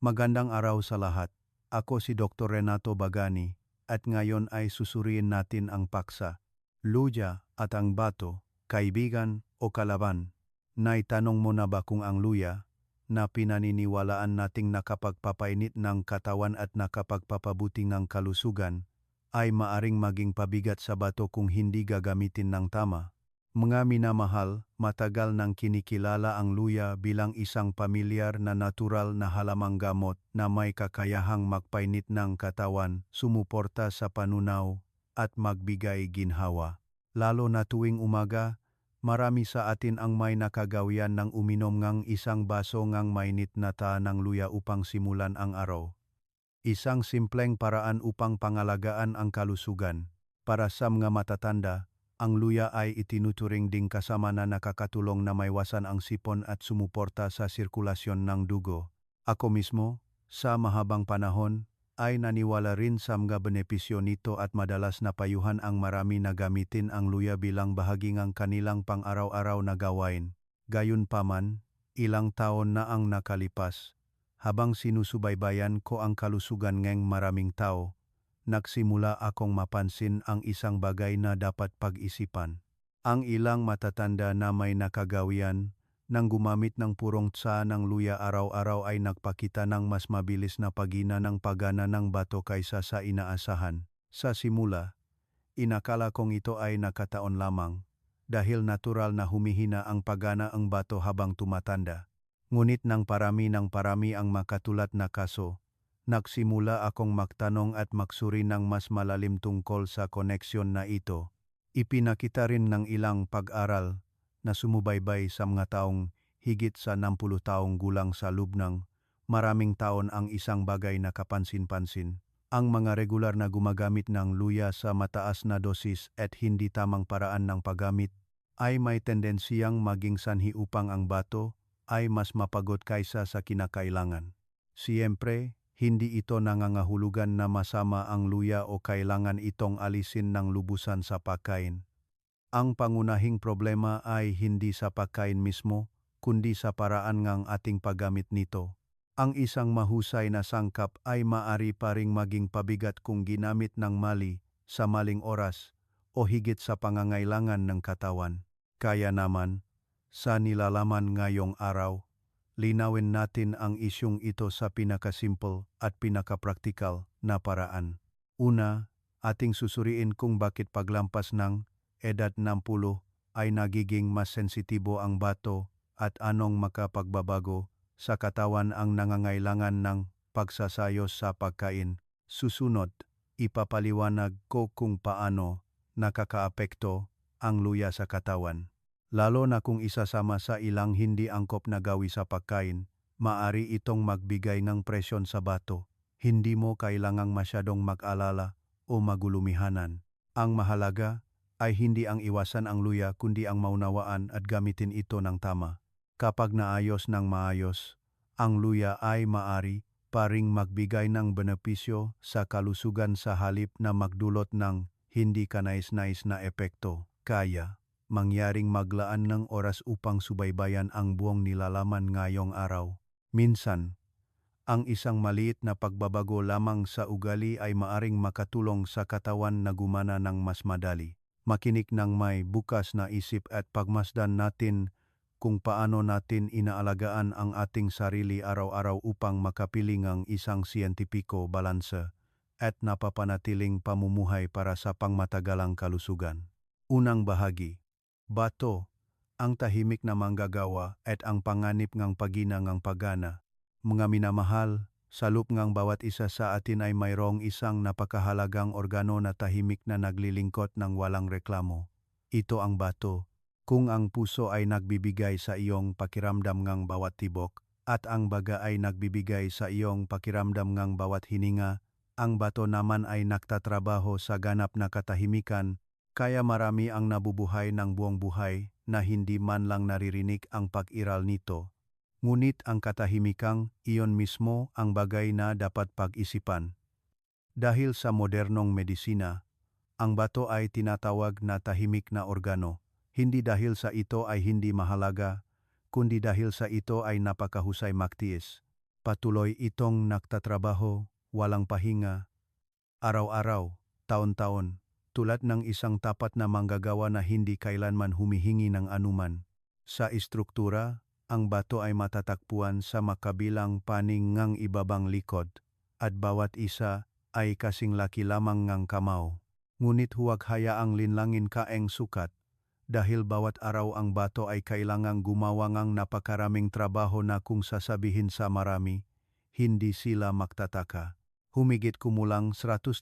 Magandang araw sa lahat. Ako si Dr. Renato Bagani at ngayon ay susuriin natin ang paksa, luya at ang bato, kaibigan o kalaban. Naitanong mo na ba kung ang luya, na pinaniniwalaan nating nakapagpapainit ng katawan at nakapagpapabuti ng kalusugan, ay maaring maging pabigat sa bato kung hindi gagamitin ng tama? Mga minamahal, matagal nang kinikilala ang luya bilang isang pamilyar na natural na halamang gamot na may kakayahang magpainit ng katawan, sumuporta sa panunaw, at magbigay ginhawa. Lalo na tuwing umaga, marami sa atin ang may nakagawian ng uminom ng isang baso ng mainit na tea ng luya upang simulan ang araw. Isang simpleng paraan upang pangalagaan ang kalusugan. Para sa mga matatanda, ang luya ay itinuturing ding kasama na nakakatulong na maiwasan ang sipon at sumuporta sa sirkulasyon ng dugo. Ako mismo, sa mahabang panahon, ay naniwala rin sa mga benepisyo nito at madalas napayuhan ang marami na gamitin ang luya bilang bahagi ng kanilang pang-araw-araw na gawain. Gayunpaman, ilang taon na ang nakalipas. Habang sinusubaybayan ko ang kalusugan ng maraming tao, nagsimula akong mapansin ang isang bagay na dapat pag-isipan. Ang ilang matatanda na may nakagawian nang gumamit ng purong tsa ng luya araw-araw ay nagpakita ng mas mabilis na paghina ng pagana ng bato kaysa sa inaasahan. Sa simula, inakala kong ito ay nakataon lamang dahil natural na humihina ang pagana ng bato habang tumatanda. Ngunit nang parami ang makatulad na kaso, nagsimula akong magtanong at magsuri ng mas malalim tungkol sa koneksyon na ito. Ipinakita rin ng ilang pag-aral na sumubaybay sa mga taong higit sa 60 taong gulang sa loob ng maraming taon ang isang bagay na kapansin-pansin. Ang mga regular na gumagamit ng luya sa mataas na dosis at hindi tamang paraan ng paggamit ay may tendensiyang maging sanhi upang ang bato ay mas mapagod kaysa sa kinakailangan. Siyempre, hindi ito nangangahulugan na masama ang luya o kailangan itong alisin ng lubusan sa pagkain. Ang pangunahing problema ay hindi sa pagkain mismo, kundi sa paraan ng ating paggamit nito. Ang isang mahusay na sangkap ay maari pa ring maging pabigat kung ginamit ng mali, sa maling oras, o higit sa pangangailangan ng katawan. Kaya naman, sa nilalaman ngayong araw, linawin natin ang isyung ito sa pinakasimple at pinakapraktikal na paraan. Una, ating susuriin kung bakit paglampas ng edad 60 ay nagiging mas sensitibo ang bato at anong makapagbabago sa katawan ang nangangailangan ng pagsasayos sa pagkain. Susunod, ipapaliwanag ko kung paano nakakaapekto ang luya sa katawan. Lalo na kung isasama sa ilang hindi angkop na gawi sa pagkain, maari itong magbigay ng presyon sa bato. Hindi mo kailangang masyadong mag-alala o magulumihanan. Ang mahalaga ay hindi ang iwasan ang luya kundi ang maunawaan at gamitin ito ng tama. Kapag naayos ng maayos, ang luya ay maari pa ring magbigay ng benepisyo sa kalusugan sa halip na magdulot ng hindi kanais-nais na epekto. Kaya mangyaring maglaan ng oras upang subaybayan ang buong nilalaman ngayong araw. Minsan, ang isang maliit na pagbabago lamang sa ugali ay maaring makatulong sa katawan na gumana ng mas madali. Makinig ng may bukas na isip at pagmasdan natin kung paano natin inaalagaan ang ating sarili araw-araw upang makapiling ang isang siyentipiko, balanse, at napapanatiling pamumuhay para sa pangmatagalang kalusugan. Unang bahagi. Bato, ang tahimik na manggagawa at ang panganib ng paghina ng pagana. Mga minamahal, sa loob ng bawat isa sa atin ay mayroong isang napakahalagang organo na tahimik na naglilingkod ng walang reklamo. Ito ang bato. Kung ang puso ay nagbibigay sa iyong pakiramdam ng bawat tibok at ang baga ay nagbibigay sa iyong pakiramdam ng bawat hininga, ang bato naman ay nagtatrabaho sa ganap na katahimikan. Kaya marami ang nabubuhay ng buong buhay na hindi man lang naririnig ang pag-iral nito. Ngunit ang katahimikang iyon mismo ang bagay na dapat pag-isipan. Dahil sa modernong medisina, ang bato ay tinatawag na tahimik na organo. Hindi dahil sa ito ay hindi mahalaga, kundi dahil sa ito ay napakahusay magtiis. Patuloy itong nagtatrabaho, walang pahinga, araw-araw, taon-taon, tulad ng isang tapat na manggagawa na hindi kailanman humihingi ng anuman. Sa istruktura, ang bato ay matatakpuan sa makabilang paning ngang ibabang likod, at bawat isa ay kasing laki lamang ngang kamao. Ngunit huwag hayaang linlangin kaeng sukat, dahil bawat araw ang bato ay kailangang gumawa ngang napakaraming trabaho na kung sasabihin sa marami, hindi sila magtataka. Humigit kumulang 180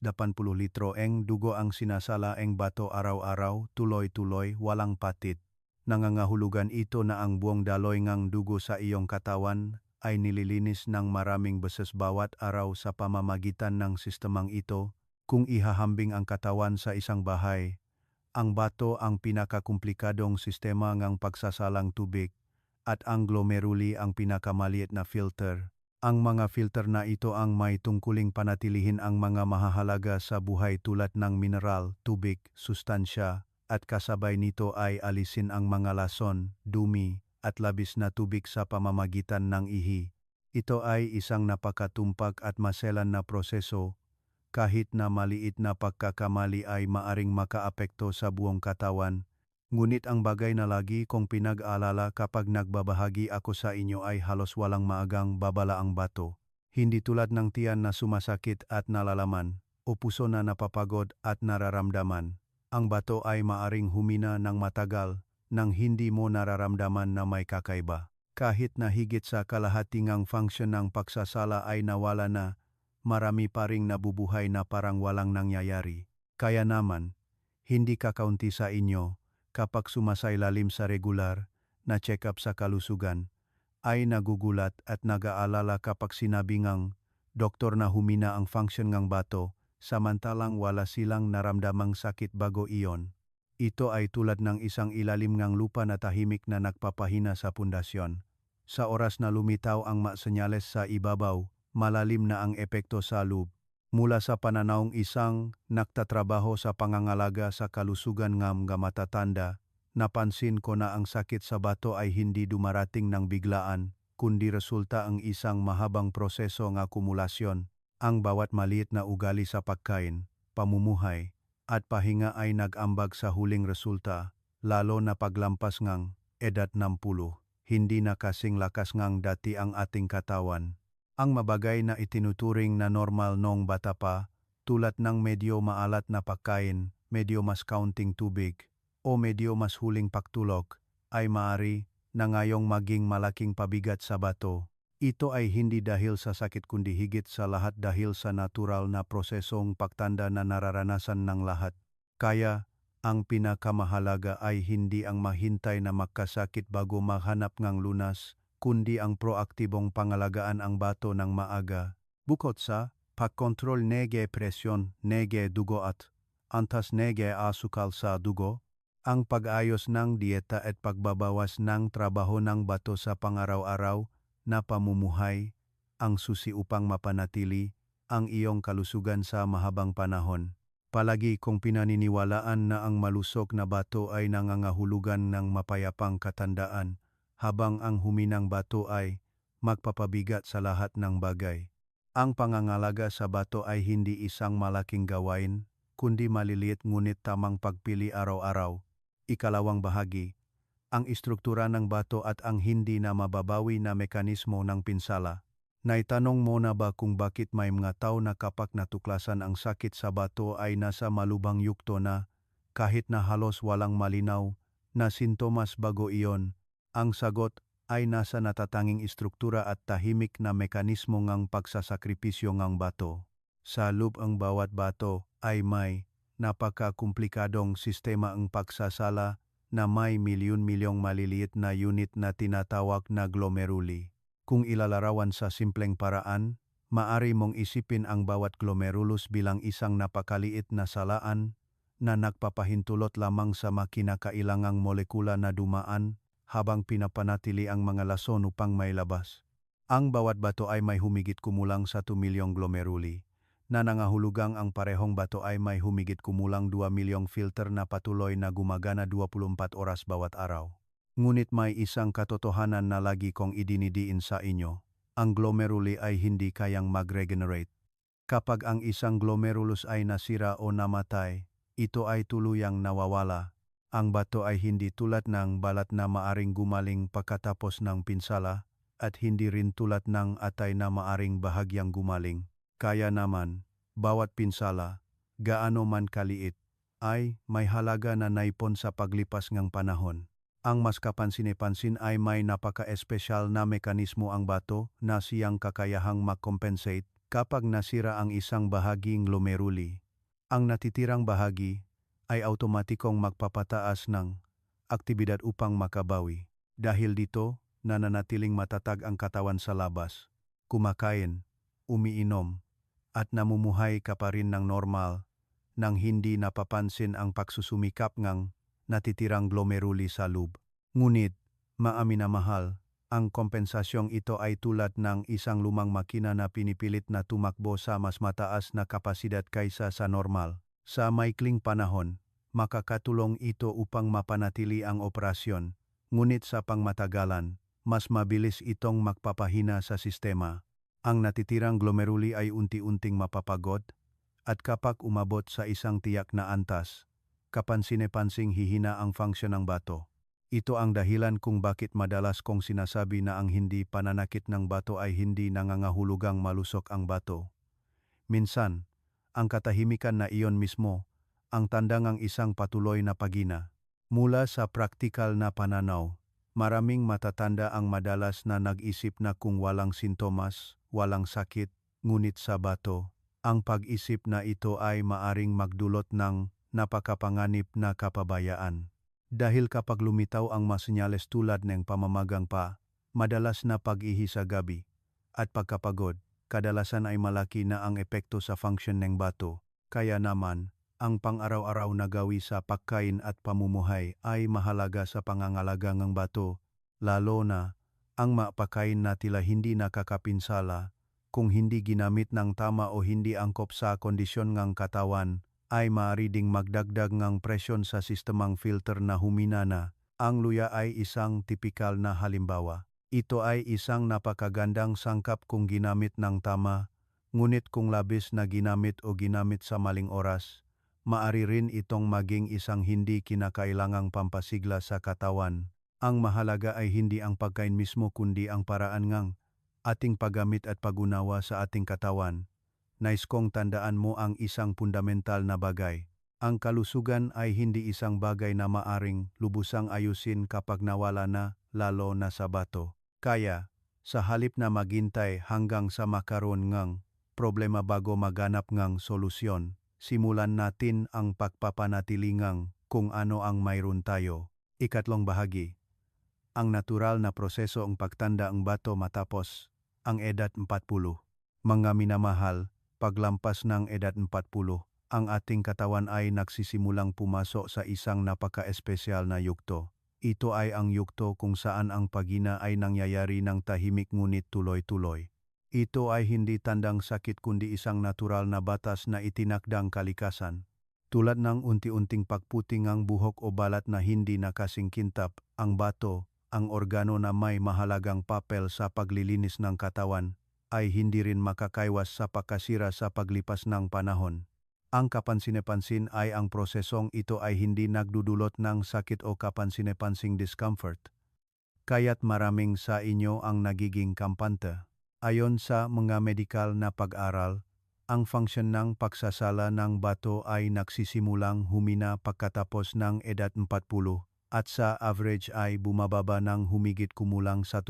litro eng dugo ang sinasala eng bato araw-araw, tuloy-tuloy, walang patit. Nangangahulugan ito na ang buong daloy ngang dugo sa iyong katawan ay nililinis ng maraming beses bawat araw sa pamamagitan ng sistemang ito. Kung ihahambing ang katawan sa isang bahay, ang bato ang pinakakumplikadong sistema ng pagsasalang tubig at ang glomeruli ang pinakamaliit na filter. Ang mga filter na ito ang may tungkuling panatilihin ang mga mahahalaga sa buhay tulad ng mineral, tubig, sustansya, at kasabay nito ay alisin ang mga lason, dumi, at labis na tubig sa pamamagitan ng ihi. Ito ay isang napakatumpak at maselan na proseso. Kahit na maliit na pagkakamali ay maaring makaapekto sa buong katawan. Ngunit ang bagay na lagi kong pinag-aalala kapag nagbabahagi ako sa inyo ay halos walang maagang babala ang bato. Hindi tulad ng tiyan na sumasakit at nalalaman, o puso na napapagod at nararamdaman. Ang bato ay maaring humina ng matagal nang hindi mo nararamdaman na may kakaiba. Kahit na higit sa kalahati ngang function ng pagsasala ay nawala na, marami pa ring nabubuhay na parang walang nangyayari. Kaya naman, hindi kakaunti sa inyo, kapag sumasailalim sa regular na check-up sa kalusugan, ay nagugulat at nag-aalala kapag sinabi ngang doktor na humina ang function ng bato, samantalang wala silang naramdamang sakit bago iyon. Ito ay tulad ng isang ilalim ng lupa na tahimik na nagpapahina sa pundasyon. Sa oras na lumitaw ang senyales sa ibabaw, malalim na ang epekto sa loob. Mula sa pananawng isang nagtatrabaho sa pangangalaga sa kalusugan ng matatanda, napansin ko na ang sakit sa bato ay hindi dumarating ng biglaan, kundi resulta ang isang mahabang proseso ng akumulasyon. Ang bawat maliit na ugali sa pagkain, pamumuhay, at pahinga ay nag-ambag sa huling resulta, lalo na paglampas ng edad 60. Hindi na kasing lakas ngang dati ang ating katawan. Ang mabagay na itinuturing na normal noong bata pa, tulad ng medyo maalat na pagkain, medyo mas kaunting tubig, o medyo mas huling pagtulog, ay maaari na ngayong maging malaking pabigat sa bato. Ito ay hindi dahil sa sakit kundi higit sa lahat dahil sa natural na prosesong pagtanda na nararanasan ng lahat. Kaya, ang pinakamahalaga ay hindi ang mahintay na magkasakit bago maghanap ng lunas, kundi ang proaktibong pangalagaan ang bato ng maaga. Bukod sa pagkontrol nege presyon, nege dugo at antas nege asukal sa dugo, ang pag-ayos ng dieta at pagbabawas ng trabaho ng bato sa pangaraw-araw na pamumuhay, ang susi upang mapanatili ang iyong kalusugan sa mahabang panahon. Palagi kong pinaniniwalaan na ang malusog na bato ay nangangahulugan ng mapayapang katandaan, habang ang huminang bato ay magpapabigat sa lahat ng bagay. Ang pangangalaga sa bato ay hindi isang malaking gawain, kundi maliliit ngunit tamang pagpili araw-araw. Ikalawang bahagi, ang istruktura ng bato at ang hindi na mababawi na mekanismo ng pinsala. Naitanong mo na ba kung bakit may mga tao na kapag natuklasan ang sakit sa bato ay nasa malubhang yugto na, kahit na halos walang malinaw na sintomas bago iyon? Ang sagot ay nasa natatanging istruktura at tahimik na mekanismo ng pagsasakripisyo ng bato. Sa loob ang bawat bato ay may napakakumplikadong sistema ang pagsasala na may milyon-milyong maliliit na unit na tinatawag na glomeruli. Kung ilalarawan sa simpleng paraan, maari mong isipin ang bawat glomerulus bilang isang napakaliit na salaan na nagpapahintulot lamang sa makinakailangang molekula na dumaan habang pinapanatili ang mga lason upang mailabas. Ang bawat bato ay may humigit kumulang 1 milyong glomeruli, na nangahulugang ang parehong bato ay may humigit kumulang 2 milyong filter na patuloy na gumagana 24 oras bawat araw. Ngunit may isang katotohanan na lagi kong idinidiin sa inyo. ang glomeruli ay hindi kayang mag-regenerate. Kapag ang isang glomerulus ay nasira o namatay, ito ay tuluyang nawawala. Ang bato ay hindi tulad ng balat na maaring gumaling pagkatapos ng pinsala at hindi rin tulad ng atay na maaring bahagyang gumaling. Kaya naman, bawat pinsala, gaano man kaliit, ay may halaga na naipon sa paglipas ng panahon. Ang mas kapansin-pansin ay may napaka-espesyal na mekanismo ang bato na siyang kakayahang mag-compensate kapag nasira ang isang bahaging glomeruli. Ang natitirang bahagi ay automatikong magpapataas ng aktibidad upang makabawi. Dahil dito, nananatiling matatag ang katawan sa labas, kumakain, umiinom, at namumuhay ka pa rin ng normal nang hindi napapansin ang pagsusumikap ng natitirang glomeruli sa loob. Ngunit, maaminamahal, ang kompensasyong ito ay tulad ng isang lumang makina na pinipilit na tumakbo sa mas mataas na kapasidad kaysa sa normal. Sa maikling panahon, makakatulong ito upang mapanatili ang operasyon, ngunit sa pangmatagalan, mas mabilis itong magpapahina sa sistema. Ang natitirang glomeruli ay unti-unting mapapagod, at kapag umabot sa isang tiyak na antas, kapansin-pansing hihina ang function ng bato. Ito ang dahilan kung bakit madalas kong sinasabi na ang hindi pananakit ng bato ay hindi nangangahulugang malusok ang bato. Minsan, ang katahimikan na iyon mismo, ang tanda ng isang patuloy na paghina. Mula sa praktikal na pananaw, maraming matatanda ang madalas na nag-isip na kung walang sintomas, walang sakit, ngunit sa bato, ang pag-isip na ito ay maaring magdulot ng napakapanganib na kapabayaan. Dahil kapag lumitaw ang mga senyales tulad ng pamamagang pa, madalas na pag-ihi sa gabi, at pagkapagod, kadalasan ay malaki na ang epekto sa function ng bato. Kaya naman, ang pang-araw-araw na gawi sa pagkain at pamumuhay ay mahalaga sa pangangalaga ng bato, lalo na ang mapakain na tila hindi nakakapinsala. Kung hindi ginamit ng tama o hindi angkop sa kondisyon ng katawan, ay maaari ding magdagdag ng presyon sa sistemang filter na humina na. Ang luya ay isang tipikal na halimbawa. Ito ay isang napakagandang sangkap kung ginamit ng tama, ngunit kung labis na ginamit o ginamit sa maling oras, maaari rin itong maging isang hindi kinakailangang pampasigla sa katawan. Ang mahalaga ay hindi ang pagkain mismo kundi ang paraan ng ating paggamit at pagunawa sa ating katawan. Nais kong tandaan mo ang isang fundamental na bagay. Ang kalusugan ay hindi isang bagay na maaring lubusang ayusin kapag nawala na, lalo na sa bato. Kaya, sa halip na maghintay hanggang sa makaroon ng problema bago maganap ng solusyon, simulan natin ang pagpapanatili ng kung ano ang mayroon tayo. Ikatlong bahagi. Ang natural na proseso ang pagtanda ang bato matapos ang edad 40. Mga minamahal, paglampas ng edad 40, ang ating katawan ay nagsisimulang pumasok sa isang napaka-espesyal na yugto. Ito ay ang yugto kung saan ang paghina ay nangyayari ng tahimik ngunit tuloy-tuloy. Ito ay hindi tandang sakit kundi isang natural na batas na itinakdang kalikasan. Tulad ng unti-unting pagputing ng buhok o balat na hindi nakasingkintap, ang bato, ang organo na may mahalagang papel sa paglilinis ng katawan, ay hindi rin makakaiwas sa pagkasira sa paglipas ng panahon. Ang kapansin-pansin ay ang prosesong ito ay hindi nagdudulot ng sakit o kapansin-pansing discomfort. Kaya't maraming sa inyo ang nagiging kampante. Ayon sa mga medikal na pag-aral, ang function ng pagsasala ng bato ay nagsisimulang humina pagkatapos ng edad 40. At sa average ay bumababa ng humigit kumulang 1%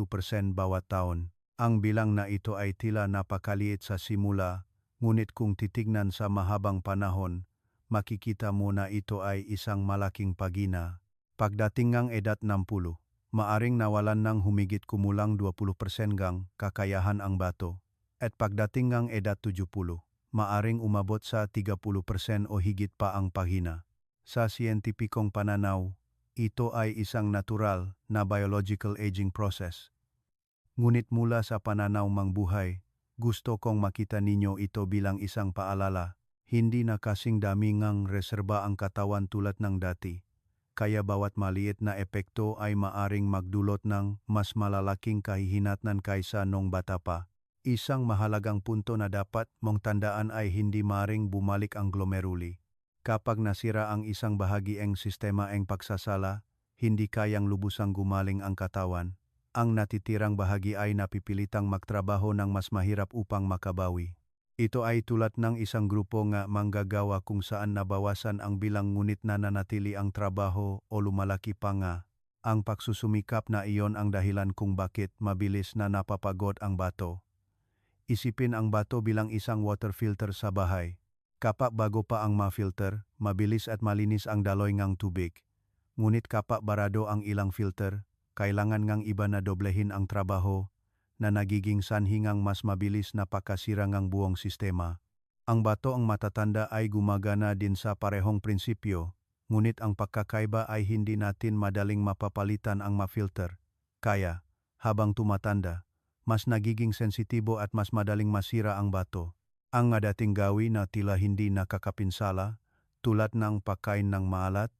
bawat taon. Ang bilang na ito ay tila napakaliit sa simula, ngunit kung titignan sa mahabang panahon, makikita mo na ito ay isang malaking paghina. Pagdating ng edad 60, maaring nawalan ng humigit kumulang 20% ng kakayahan ang bato. At pagdating ng edad 70, maaring umabot sa 30% o higit pa ang paghina. Sa siyentipikong pananaw, ito ay isang natural na biological aging process. Ngunit mula sa pananaw ng buhay, gusto kong makita ninyo ito bilang isang paalala. Hindi na kasing dami ngang reserba ang katawan tulad ng dati. kaya bawat maliit na epekto ay maaring magdulot ng mas malalaking kahihinatnan kaysa nung bata pa. Isang mahalagang punto na dapat mong tandaan ay hindi maaring bumalik ang glomeruli. Kapag nasira ang isang bahagi ng sistema ng pagsasala, hindi kayang lubusang gumaling ang katawan. Ang natitirang bahagi ay napipilitang magtrabaho ng mas mahirap upang makabawi. Ito ay tulad ng isang grupo nga manggagawa kung saan nabawasan ang bilang ngunit nananatili ang trabaho o lumalaki pa nga. Ang pagsusumikap na iyon ang dahilan kung bakit mabilis na napapagod ang bato. Isipin ang bato bilang isang water filter sa bahay. Kapag bago pa ang ma-filter, mabilis at malinis ang daloy ngang tubig. Ngunit kapag barado ang ilang filter, kailangan ngang iba na doblehin ang trabaho na nagiging sanhingang mas mabilis na pakasira ngang buong sistema. Ang bato ang matatanda ay gumagana din sa parehong prinsipyo, ngunit ang pagkakaiba ay hindi natin madaling mapapalitan ang ma-filter. Kaya, habang tumatanda, mas nagiging sensitibo at mas madaling masira ang bato. Ang dating gawin na tila hindi nakakapinsala, tulad ng pagkain ng maalat,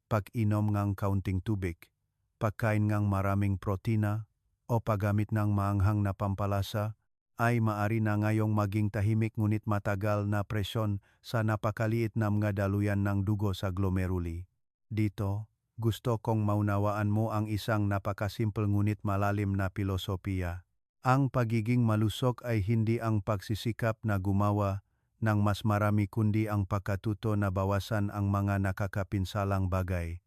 pag-inom ng kaunting tubig, pagkain ng maraming protina, o paggamit ng maanghang na pampalasa, ay maari na ngayong maging tahimik ngunit matagal na presyon sa napakaliit na mga daluyan ng dugo sa glomeruli. Dito, gusto kong maunawaan mo ang isang napakasimple ngunit malalim na pilosopiya. Ang pagiging malusog ay hindi ang pagsisikap na gumawa ng mas marami kundi ang pagkatuto na bawasan ang mga nakakapinsalang bagay.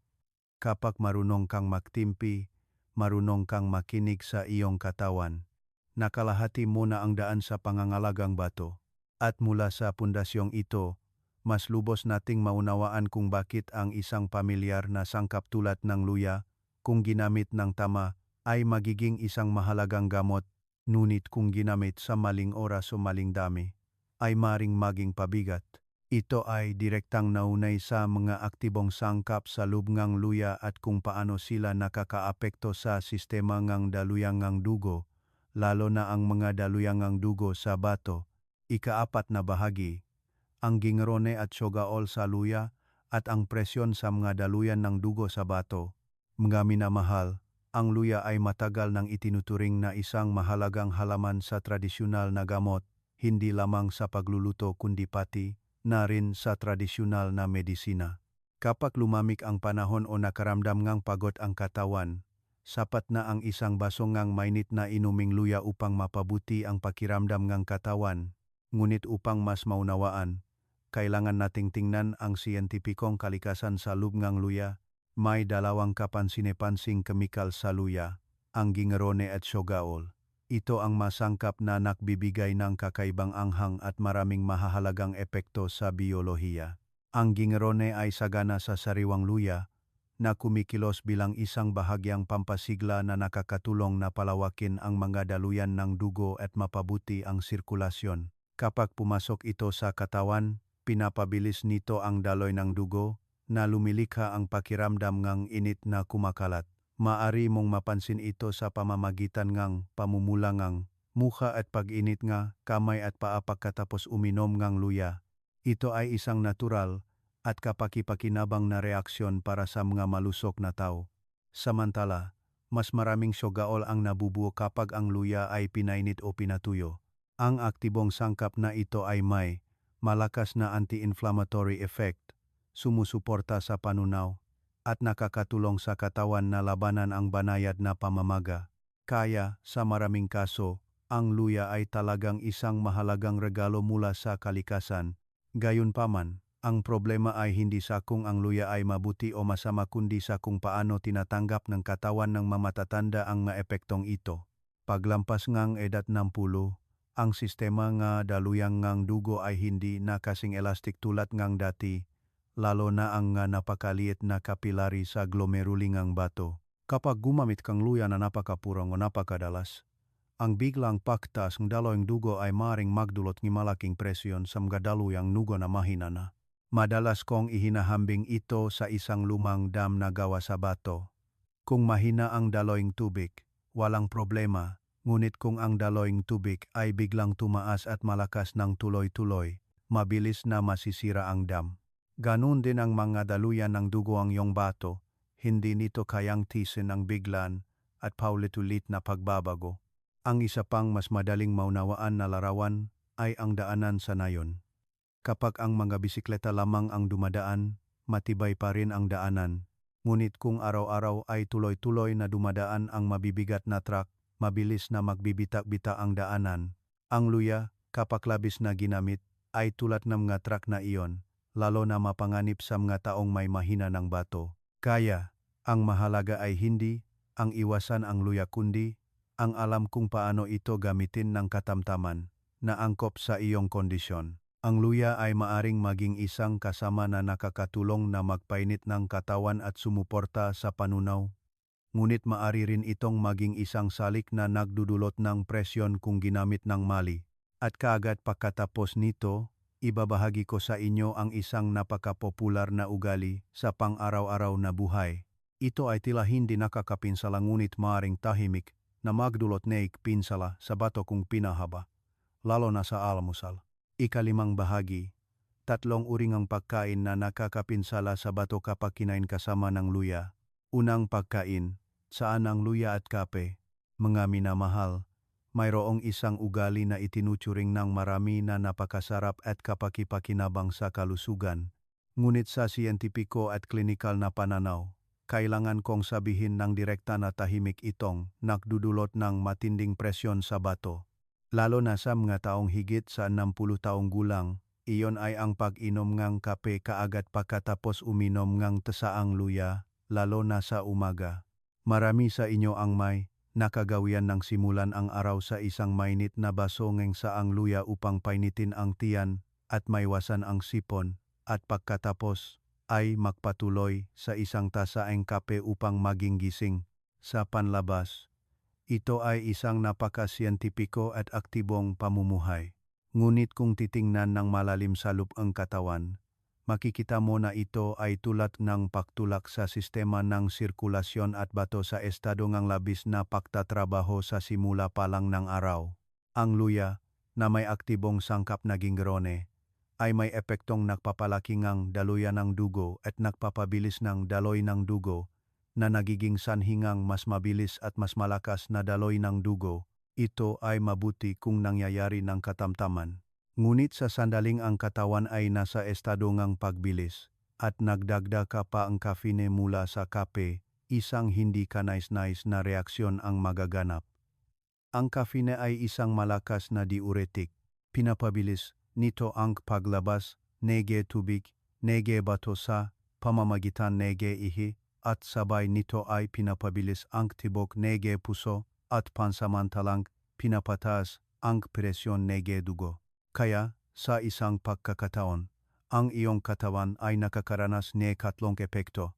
Kapag marunong kang magtimpi, marunong kang makinig sa iyong katawan, nakalahati mo na ang daan sa pangangalagang bato. At mula sa pundasyong ito, mas lubos nating maunawaan kung bakit ang isang pamilyar na sangkap tulad ng luya, kung ginamit ng tama, ay magiging isang mahalagang gamot, ngunit kung ginamit sa maling oras o maling dami, ay maring maging pabigat. Ito ay direktang naunay sa mga aktibong sangkap sa loob ng luya at kung paano sila nakakaapekto sa sistema ng daluyang ng dugo, lalo na ang mga daluyang ng dugo sa bato. Ikaapat na bahagi, ang gingerone at syogaol sa luya at ang presyon sa mga daluyan ng dugo sa bato. Mga minamahal, ang luya ay matagal nang itinuturing na isang mahalagang halaman sa tradisyonal na gamot, hindi lamang sa pagluluto kundi pati na rin sa tradisyonal na medisina. Kapag lumamig ang panahon o nakaramdam ngang pagod ang katawan, sapat na ang isang baso ngang mainit na inuming luya upang mapabuti ang pakiramdam ngang katawan. Ngunit upang mas maunawaan, kailangan nating tingnan ang siyentipikong kalikasan sa loob ngang luya. May dalawang kapansin-pansing kemikal sa luya, ang gingerone at syogaol. Ito ang masangkap na nagbibigay ng kakaibang anghang at maraming mahahalagang epekto sa biyolohiya. Ang gingerone ay sagana sa sariwang luya na kumikilos bilang isang bahagyang pampasigla na nakakatulong na palawakin ang mga daluyan ng dugo at mapabuti ang sirkulasyon. Kapag pumasok ito sa katawan, pinapabilis nito ang daloy ng dugo na lumilikha ang pakiramdam ng init na kumakalat. Maari mong mapansin ito sa pamamagitan ng pamumula ng mukha at pag-init nga kamay at paa pagkatapos uminom ng luya. Ito ay isang natural at kapaki-pakinabang na reaksyon para sa mga malusog na tao. Samantala, mas maraming syogaol ang nabubuo kapag ang luya ay pinainit o pinatuyo. Ang aktibong sangkap na ito ay may malakas na anti-inflammatory effect, sumusuporta sa panunaw, at nakakatulong sa katawan na labanan ang banayad na pamamaga. Kaya, sa maraming kaso, ang luya ay talagang isang mahalagang regalo mula sa kalikasan. Gayunpaman, ang problema ay hindi sa kung ang luya ay mabuti o masama kundi sa kung paano tinatanggap ng katawan ng mamatatanda ang mga epektong ito. Paglampas ngang edad 60, ang sistema nga daluyang ngang dugo ay hindi na kasing elastic tulad ngang dati, lalo na ang napakaliit na kapilari sa glomeruli ngang bato. Kapag gumamit kang luya na napakapurang o napakadalas, ang biglang pagtaas ng daloyang dugo ay maring magdulot ng malaking presyon sa mga daluyang dugo na mahina na. Madalas kong ihinahambing ito sa isang lumang dam na gawa sa bato. Kung mahina ang daloyang tubig, walang problema, ngunit kung ang daloyang tubig ay biglang tumaas at malakas ng tuloy-tuloy, mabilis na masisira ang dam. Ganun din ang mga daluyan ng dugo ang iyong bato. hindi nito kayang tisin ang biglaan at paulit-ulit na pagbabago. Ang isa pang mas madaling maunawaan na larawan ay ang daanan sa nayon. Kapag ang mga bisikleta lamang ang dumadaan, matibay pa rin ang daanan. Ngunit kung araw-araw ay tuloy-tuloy na dumadaan ang mabibigat na truck, mabilis na magbibitak-bita ang daanan. Ang luya, kapag labis na ginamit, ay tulad ng mga truck na iyon, lalo na mapanganib sa mga taong may mahina ng bato. Kaya, ang mahalaga ay hindi ang iwasan ang luya kundi ang alam kung paano ito gamitin ng katamtaman na angkop sa iyong kondisyon. Ang luya ay maaring maging isang kasama na nakakatulong na magpainit ng katawan at sumuporta sa panunaw. Ngunit maaari rin itong maging isang salik na nagdudulot ng presyon kung ginamit ng mali. At kaagad pagkatapos nito, ibabahagi ko sa inyo ang isang napakapopular na ugali sa pang-araw-araw na buhay. Ito ay tila hindi nakakapinsala ngunit maaring tahimik na magdulot ng pinsala sa bato kung pinahaba, lalo na sa almusal. Ikalimang bahagi, 3 uring ang pagkain na nakakapinsala sa bato kapag kinain kasama ng luya. Unang pagkain, saan ang luya at kape? Mga minamahal, mayroong isang ugali na itinuturing ng marami na napakasarap at kapaki-pakinabang sa kalusugan. Ngunit sa siyentipiko at klinikal na pananaw, kailangan kong sabihin ng direkta na tahimik itong nagdudulot ng matinding presyon sa bato. Lalo na sa mga taong higit sa 60 taong gulang, iyon ay ang pag-inom ng kape kaagad pagkatapos uminom ng tasaang luya, lalo na sa umaga. Marami sa inyo ang may nakagawian ng simulan ang araw sa isang mainit na baso ng saang luya upang painitin ang tiyan at maiwasan ang sipon, at pagkatapos ay magpatuloy sa isang tasaang kape upang maging gising sa panlabas. Ito ay isang napakasiyentipiko at aktibong pamumuhay. Ngunit kung titingnan ng malalim sa loob ang katawan, makikita mo na ito ay tulad ng pagtulak sa sistema ng sirkulasyon at bato sa estado ng labis na pagtatrabaho sa simula pa lang ng araw. Ang luya, na may aktibong sangkap na gingerone, ay may epektong nagpapalaki ng daluyan ng dugo at nagpapabilis ng daloy ng dugo, na nagiging sanhingang mas mabilis at mas malakas na daloy ng dugo. Ito ay mabuti kung nangyayari ng katamtaman. Ngunit sa sandaling ang katawan ay nasa estado ng pagbilis at nagdagdag ka pa ang kafine mula sa kape, isang hindi kanais-nais na reaksyon ang magaganap. Ang kafine ay isang malakas na diuretic. Pinapabilis nito ang paglabas ng tubig, ng bato sa pamamagitan ng ihi, at sabay nito ay pinapabilis ang tibok ng puso at pansamantalang pinapataas ang presyon ng dugo. Kaya, sa isang pagkakataon, ang iyong katawan ay nakakaranas ng 3 epekto.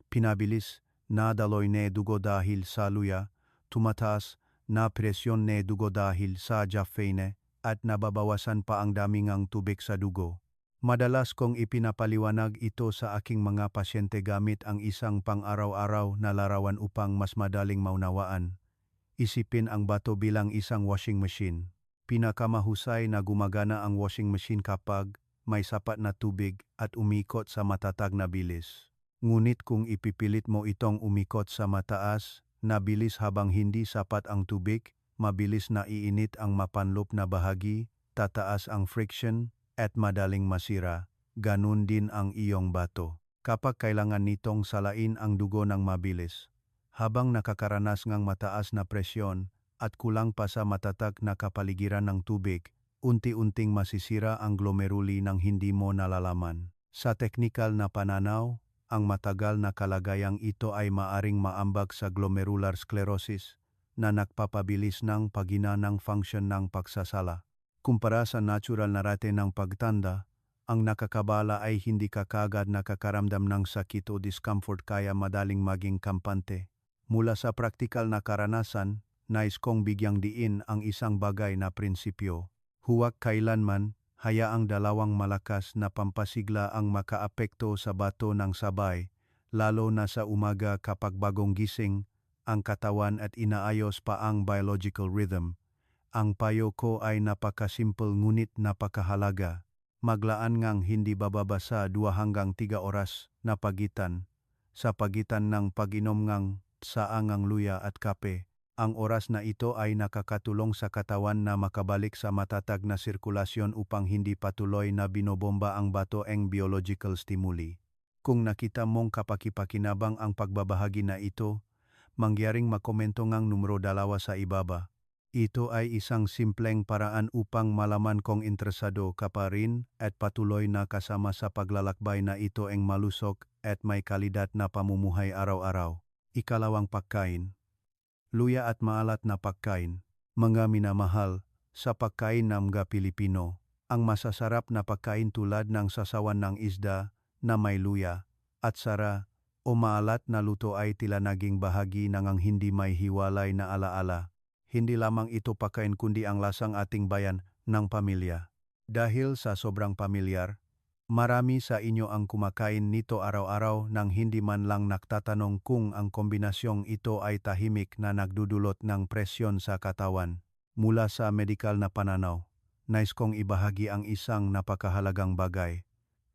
Pinabilis na daloy ng dugo dahil sa luya, tumataas na presyon ng dugo dahil sa caffeine, at nababawasan pa ang dami ng tubig sa dugo. Madalas kong ipinapaliwanag ito sa aking mga pasyente gamit ang isang pang-araw-araw na larawan upang mas madaling maunawaan. Isipin ang bato bilang isang washing machine. Pinakamahusay na gumagana ang washing machine kapag may sapat na tubig at umikot sa matatag na bilis. Ngunit kung ipipilit mo itong umikot sa mataas na bilis habang hindi sapat ang tubig, mabilis na iinit ang mapanloob na bahagi, tataas ang friction, at madaling masira. Ganun din ang iyong bato. Kapag kailangan nitong salain ang dugo ng mabilis, habang nakakaranas ng mataas na presyon at kulang pa sa matatag na kapaligiran ng tubig, unti-unting masisira ang glomeruli ng hindi mo nalalaman. Sa teknikal na pananaw, ang matagal na kalagayang ito ay maaring maambag sa glomerular sclerosis na nagpapabilis ng paghina ng function ng pagsasala. Kumpara sa natural na rate ng pagtanda, ang nakakabala ay hindi ka kaagad nakakaramdam ng sakit o discomfort kaya madaling maging kampante. Mula sa praktikal na karanasan, nais kong bigyang diin ang isang bagay na prinsipyo. Huwag kailanman hayaang dalawang malakas na pampasigla ang makaapekto sa bato ng sabay, lalo na sa umaga kapag bagong gising ang katawan at inaayos pa ang biological rhythm. Ang payo ko ay napakasimple ngunit napakahalaga. Maglaan ngang hindi bababa sa 2 hanggang 3 oras na pagitan sa pagitan ng pag-inom ng saangang luya at kape. Ang oras na ito ay nakakatulong sa katawan na makabalik sa matatag na sirkulasyon upang hindi patuloy na binobomba ang bato ang biological stimuli. Kung nakita mong kapakipakinabang ang pagbabahagi na ito, mangyaring makomento ngang numero 2 sa ibaba. Ito ay isang simpleng paraan upang malaman kung interesado ka pa rin at patuloy na kasama sa paglalakbay na ito ang malusog at may kalidad na pamumuhay araw-araw. Ikalawang pagkain. Luya at maalat na pagkain. Mga minamahal, sa pagkain ng mga Pilipino, ang masasarap na pagkain tulad ng sasawan ng isda na may luya at sara o maalat na luto ay tila naging bahagi ng ang hindi may hiwalay na alaala. Hindi lamang ito pagkain kundi ang lasang ating bayan ng pamilya. Dahil sa sobrang pamilyar, marami sa inyo ang kumakain nito araw-araw nang hindi man lang nagtatanong kung ang kombinasyong ito ay tahimik na nagdudulot ng presyon sa katawan. Mula sa medikal na pananaw, nais kong ibahagi ang isang napakahalagang bagay.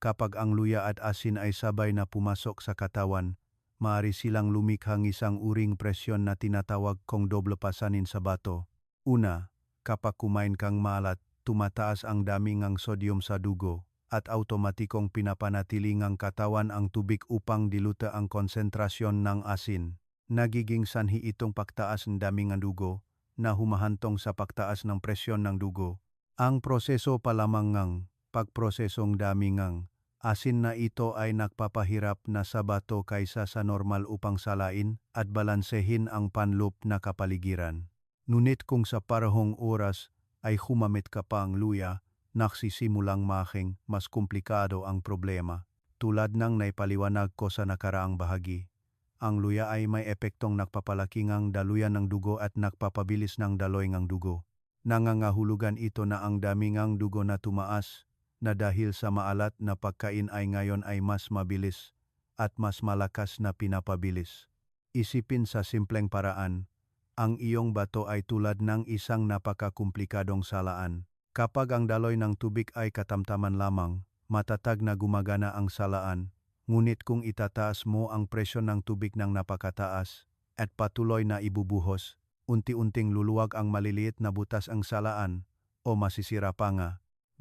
Kapag ang luya at asin ay sabay na pumasok sa katawan, maaari silang lumikhang isang uring presyon na tinatawag kong doble pasanin sa bato. Una, kapag kumain kang maalat, tumataas ang dami ng sodium sa dugo at automatikong pinapanatili ng katawan ang tubig upang diluta ang konsentrasyon ng asin. Nagiging sanhi itong pagtaas ng dami ng dugo na humahantong sa pagtaas ng presyon ng dugo. Ang proseso pa lamang ng pagprosesong dami ng asin na ito ay nagpapahirap na sa bato kaysa sa normal upang salain at balansehin ang panloob na kapaligiran. Ngunit kung sa parehong oras ay humamit ka pa ang luya, nagsisimulang making mas komplikado ang problema. Tulad ng naipaliwanag ko sa nakaraang bahagi, ang luya ay may epektong nagpapalaki ng daluyan ng dugo at nagpapabilis ng daloy ng dugo. Nangangahulugan ito na ang dami ng dugo na tumaas na dahil sa maalat na pagkain ay ngayon ay mas mabilis at mas malakas na pinapabilis. Isipin sa simpleng paraan, ang iyong bato ay tulad ng isang napakakomplikadong salaan. Kapag ang daloy ng tubig ay katamtaman lamang, matatag na gumagana ang salaan, ngunit kung itataas mo ang presyon ng tubig ng napakataas at patuloy na ibubuhos, unti-unting luluwag ang maliliit na butas ang salaan o masisira pa nga.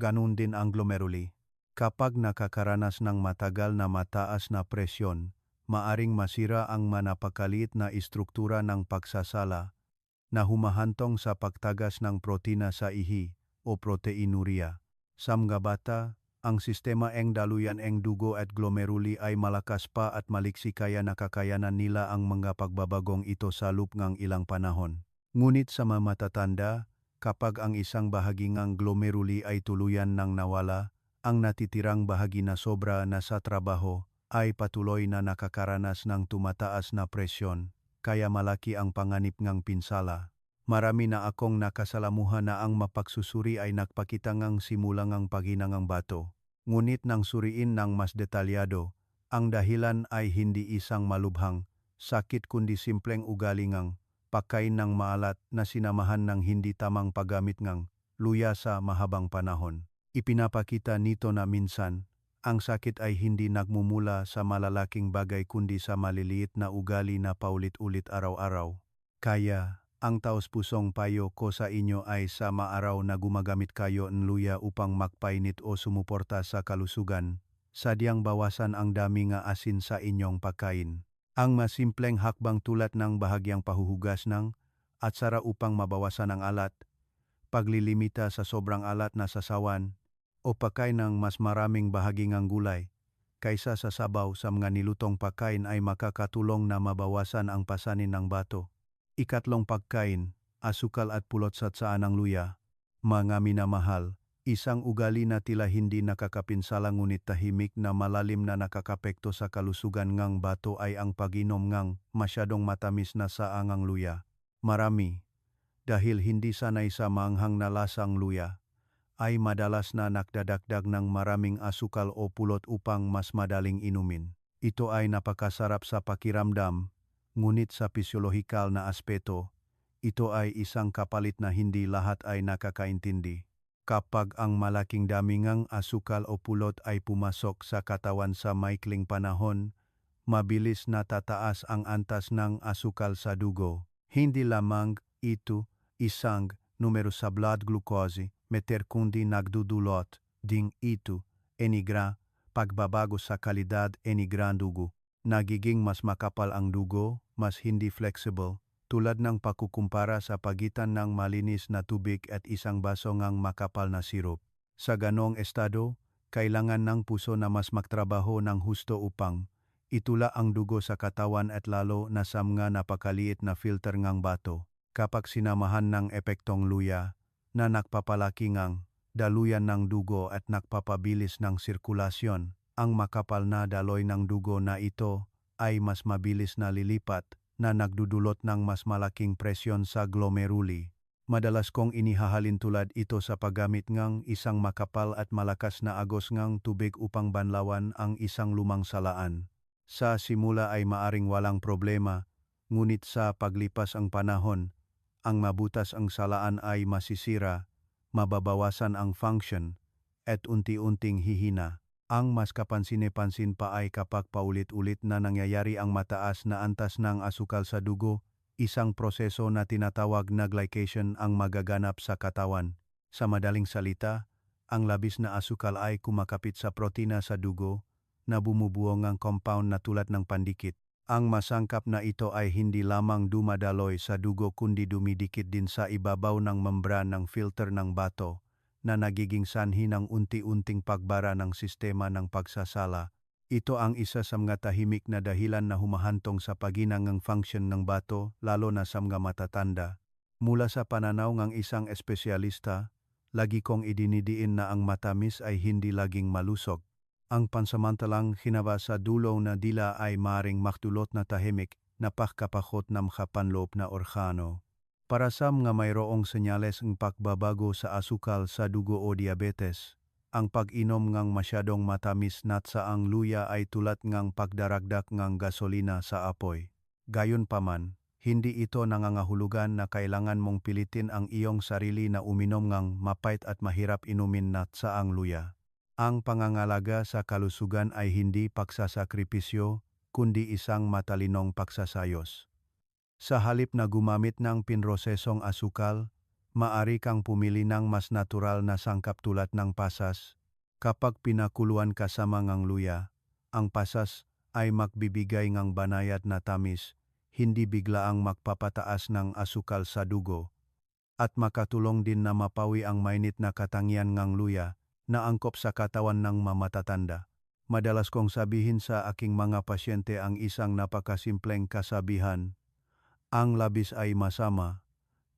Ganun din ang glomeruli. Kapag nakakaranas ng matagal na mataas na presyon, maaring masira ang manapakaliit na istruktura ng pagsasala na humahantong sa pagtagas ng protina sa ihi o proteinuria. Sa mga bata, ang sistema ng daluyan ng dugo at glomeruli ay malakas pa at maliksi kaya nakakayanan nila ang mga pagbabagong ito sa loob ng ilang panahon. Ngunit sa mga matatanda, kapag ang isang bahagi ng glomeruli ay tuluyan nang nawala, ang natitirang bahagi na sobra na sa trabaho ay patuloy na nakakaranas ng tumataas na presyon, kaya malaki ang panganib ng pinsala. Marami na akong nakasalamuhan na ang mapagsusuri ay nagpakita ng simulang ang paghina ng bato. Ngunit nang suriin ng mas detalyado, ang dahilan ay hindi isang malubhang sakit kundi simpleng ugali ng pagkain ng maalat na sinamahan ng hindi tamang paggamit ng luya sa mahabang panahon. Ipinapakita nito na minsan, ang sakit ay hindi nagmumula sa malalaking bagay kundi sa maliliit na ugali na paulit-ulit araw-araw. Kaya, ang taos-pusong payo ko sa inyo ay sa maaraw na gumagamit kayo ng luya upang magpainit o sumuporta sa kalusugan, sadyang bawasan ang dami ng asin sa inyong pagkain. Ang masimpleng hakbang tulad ng bahagyang pahuhugas ng at sara upang mabawasan ang alat, paglilimita sa sobrang alat na sasawan, o pagkain ng mas maraming bahagi ng gulay, kaysa sa sabaw sa mga nilutong pagkain ay makakatulong na mabawasan ang pasanin ng bato. Ikatlong pagkain, asukal at pulot sa tsaan ng luya. Mga minamahal, isang ugali na tila hindi nakakapinsala ngunit tahimik na malalim na nakakapekto sa kalusugan ng bato ay ang pag-inom ng masyadong matamis na saangang luya. Marami, dahil hindi sanay sa maanghang na lasang luya, ay madalas na nakdadagdag ng maraming asukal o pulot upang mas madaling inumin. Ito ay napakasarap sa pakiramdam, ngunit sa pisyolohikal na aspeto, ito ay isang kapalit na hindi lahat ay nakakaintindi. Kapag ang malaking dami ng asukal o pulot ay pumasok sa katawan sa maikling panahon, mabilis na tataas ang antas ng asukal sa dugo. Hindi lamang ito isang numero sa blood glucose meter kundi nagdudulot ding ito enigra pagbabago sa kalidad enigra dugo. Nagiging mas makapal ang dugo, mas hindi flexible, tulad ng pagkukumpara sa pagitan ng malinis na tubig at isang baso ng makapal na sirup. Sa ganong estado, kailangan ng puso na mas magtrabaho ng husto upang itula ang dugo sa katawan at lalo na sa mga napakaliit na filter ng bato. Kapag sinamahan ng epektong luya na nagpapalaki ng daluyan ng dugo at nagpapabilis ng sirkulasyon, ang makapal na daloy ng dugo na ito ay mas mabilis na lilipat na nagdudulot ng mas malaking presyon sa glomeruli. Madalas kong inihahalin tulad ito sa paggamit ng isang makapal at malakas na agos ng tubig upang banlawan ang isang lumang salaan. Sa simula ay maaring walang problema, ngunit sa paglipas ang panahon, ang mabutas ang salaan ay masisira, mababawasan ang function, at unti-unting hihina. Ang mas kapansin-pansin pa ay kapag paulit-ulit na nangyayari ang mataas na antas ng asukal sa dugo, isang proseso na tinatawag na glycation ang magaganap sa katawan. Sa madaling salita, ang labis na asukal ay kumakapit sa protina sa dugo na bumubuo ng compound na tulad ng pandikit. Ang masangkap na ito ay hindi lamang dumadaloy sa dugo kundi dumidikit din sa ibabaw ng membran ng filter ng bato na nagiging sanhi ng unti-unting pagbara ng sistema ng pagsasala. Ito ang isa sa mga tahimik na dahilan na humahantong sa paginangang function ng bato, lalo na sa mga matatanda. Mula sa pananaw ng isang espesyalista, lagi kong idinidiin na ang matamis ay hindi laging malusog. Ang pansamantalang hinaba sa dulo na dila ay maring makdulot na tahimik na pagkapakot ng kapanloob na organo. Para sa mga mayroong senyales ng pagbabago sa asukal sa dugo o diabetes, ang pag-inom ng masyadong matamis na saang luya ay tulad ng pagdaragdag ng gasolina sa apoy. Gayunpaman, hindi ito nangangahulugan na kailangan mong pilitin ang iyong sarili na uminom ng mapait at mahirap inumin na saang luya. Ang pangangalaga sa kalusugan ay hindi pagsasakripisyo, kundi isang matalinong pagsasayos. Sa halip na gumamit ng pinrosesong asukal, maari kang pumili ng mas natural na sangkap tulad ng pasas. Kapag pinakuluan kasama ng luya, ang pasas ay magbibigay ng banayad na tamis, hindi biglaang magpapataas ng asukal sa dugo, at makatulong din na mapawi ang mainit na katangian ng luya na angkop sa katawan ng mamatatanda. Madalas kong sabihin sa aking mga pasyente ang isang napakasimpleng kasabihan, ang labis ay masama,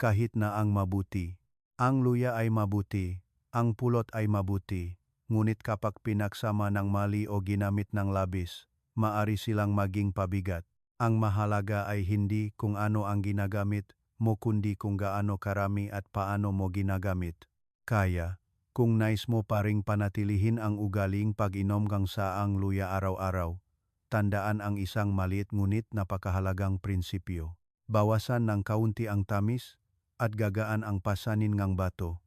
kahit na ang mabuti. Ang luya ay mabuti, ang pulot ay mabuti, ngunit kapag pinagsama ng mali o ginamit ng labis, maari silang maging pabigat. Ang mahalaga ay hindi kung ano ang ginagamit mo kundi kung gaano karami at paano mo ginagamit. Kaya, kung nais mo pa ring panatilihin ang ugaling pag-inom ng saang luya araw-araw, tandaan ang isang maliit ngunit napakahalagang prinsipyo. Bawasan ng kaunti ang tamis, at gagaan ang pasanin ng bato.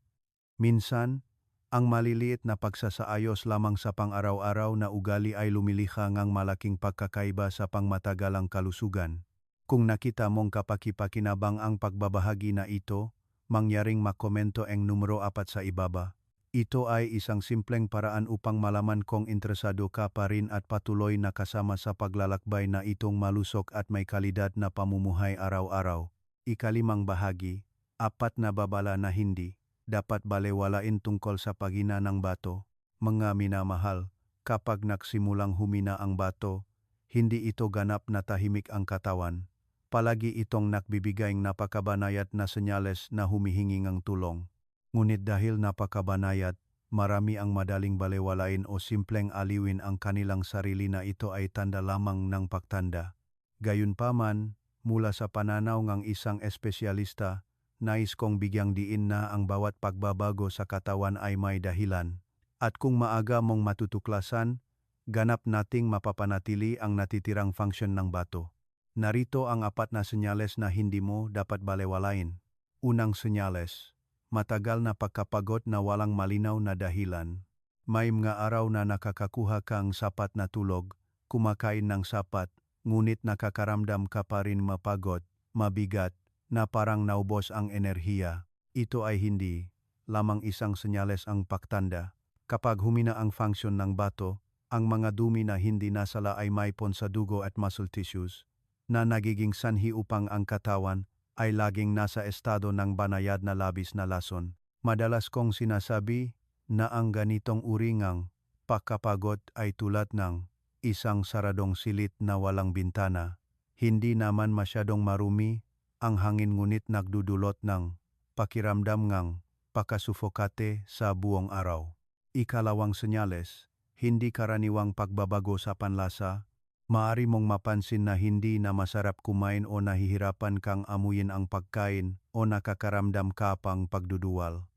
Minsan, ang maliliit na pagsasaayos lamang sa pang-araw-araw na ugali ay lumilikha ng malaking pagkakaiba sa pangmatagalang kalusugan. Kung nakita mong kapakipakinabang ang pagbabahagi na ito, mangyaring makomento ang numero 4 sa ibaba. Ito ay isang simpleng paraan upang malaman kung interesado ka pa rin at patuloy na kasama sa paglalakbay na itong malusog at may kalidad na pamumuhay araw-araw. Ikalimang bahagi, 4 na babala na hindi dapat balewalain tungkol sa pagina ng bato. Mga minamahal, kapag nagsimulang humina ang bato, hindi ito ganap na tahimik ang katawan. Palagi itong nagbibigay ng napakabanayad na senyales na humihingi ng tulong. Ngunit dahil napakabanayad, marami ang madaling balewalain o simpleng aliwin ang kanilang sarili na ito ay tanda lamang ng pagtanda. Gayunpaman, mula sa pananaw ng isang espesyalista, nais kong bigyang diin na ang bawat pagbabago sa katawan ay may dahilan. At kung maaga mong matutuklasan, ganap nating mapapanatili ang natitirang function ng bato. Narito ang 4 na senyales na hindi mo dapat balewalain. Unang senyales, matagal na pagkapagod na walang malinaw na dahilan. May mga araw na nakakakuha kang sapat na tulog, kumakain ng sapat, ngunit nakakaramdam ka pa rin mapagod, mabigat, na parang naubos ang enerhiya. Ito ay hindi lamang isang senyales ang pagtanda. Kapag humina ang function ng bato, ang mga dumi na hindi nasala ay maipon sa dugo at muscle tissues, na nagiging sanhi upang ang katawan ay laging nasa estado ng banayad na labis na lason. Madalas kong sinasabi na ang ganitong uri ng pagkapagod ay tulad ng isang saradong silid na walang bintana. Hindi naman masyadong marumi ang hangin ngunit nagdudulot ng pakiramdam ng pakasufokate sa buong araw. Ikalawang senyales, hindi karaniwang pagbabago sa panlasa. Maaari mong mapansin na hindi na masarap kumain o nahihirapan kang amuyin ang pagkain o nakakaramdam ka pang pagduduwal.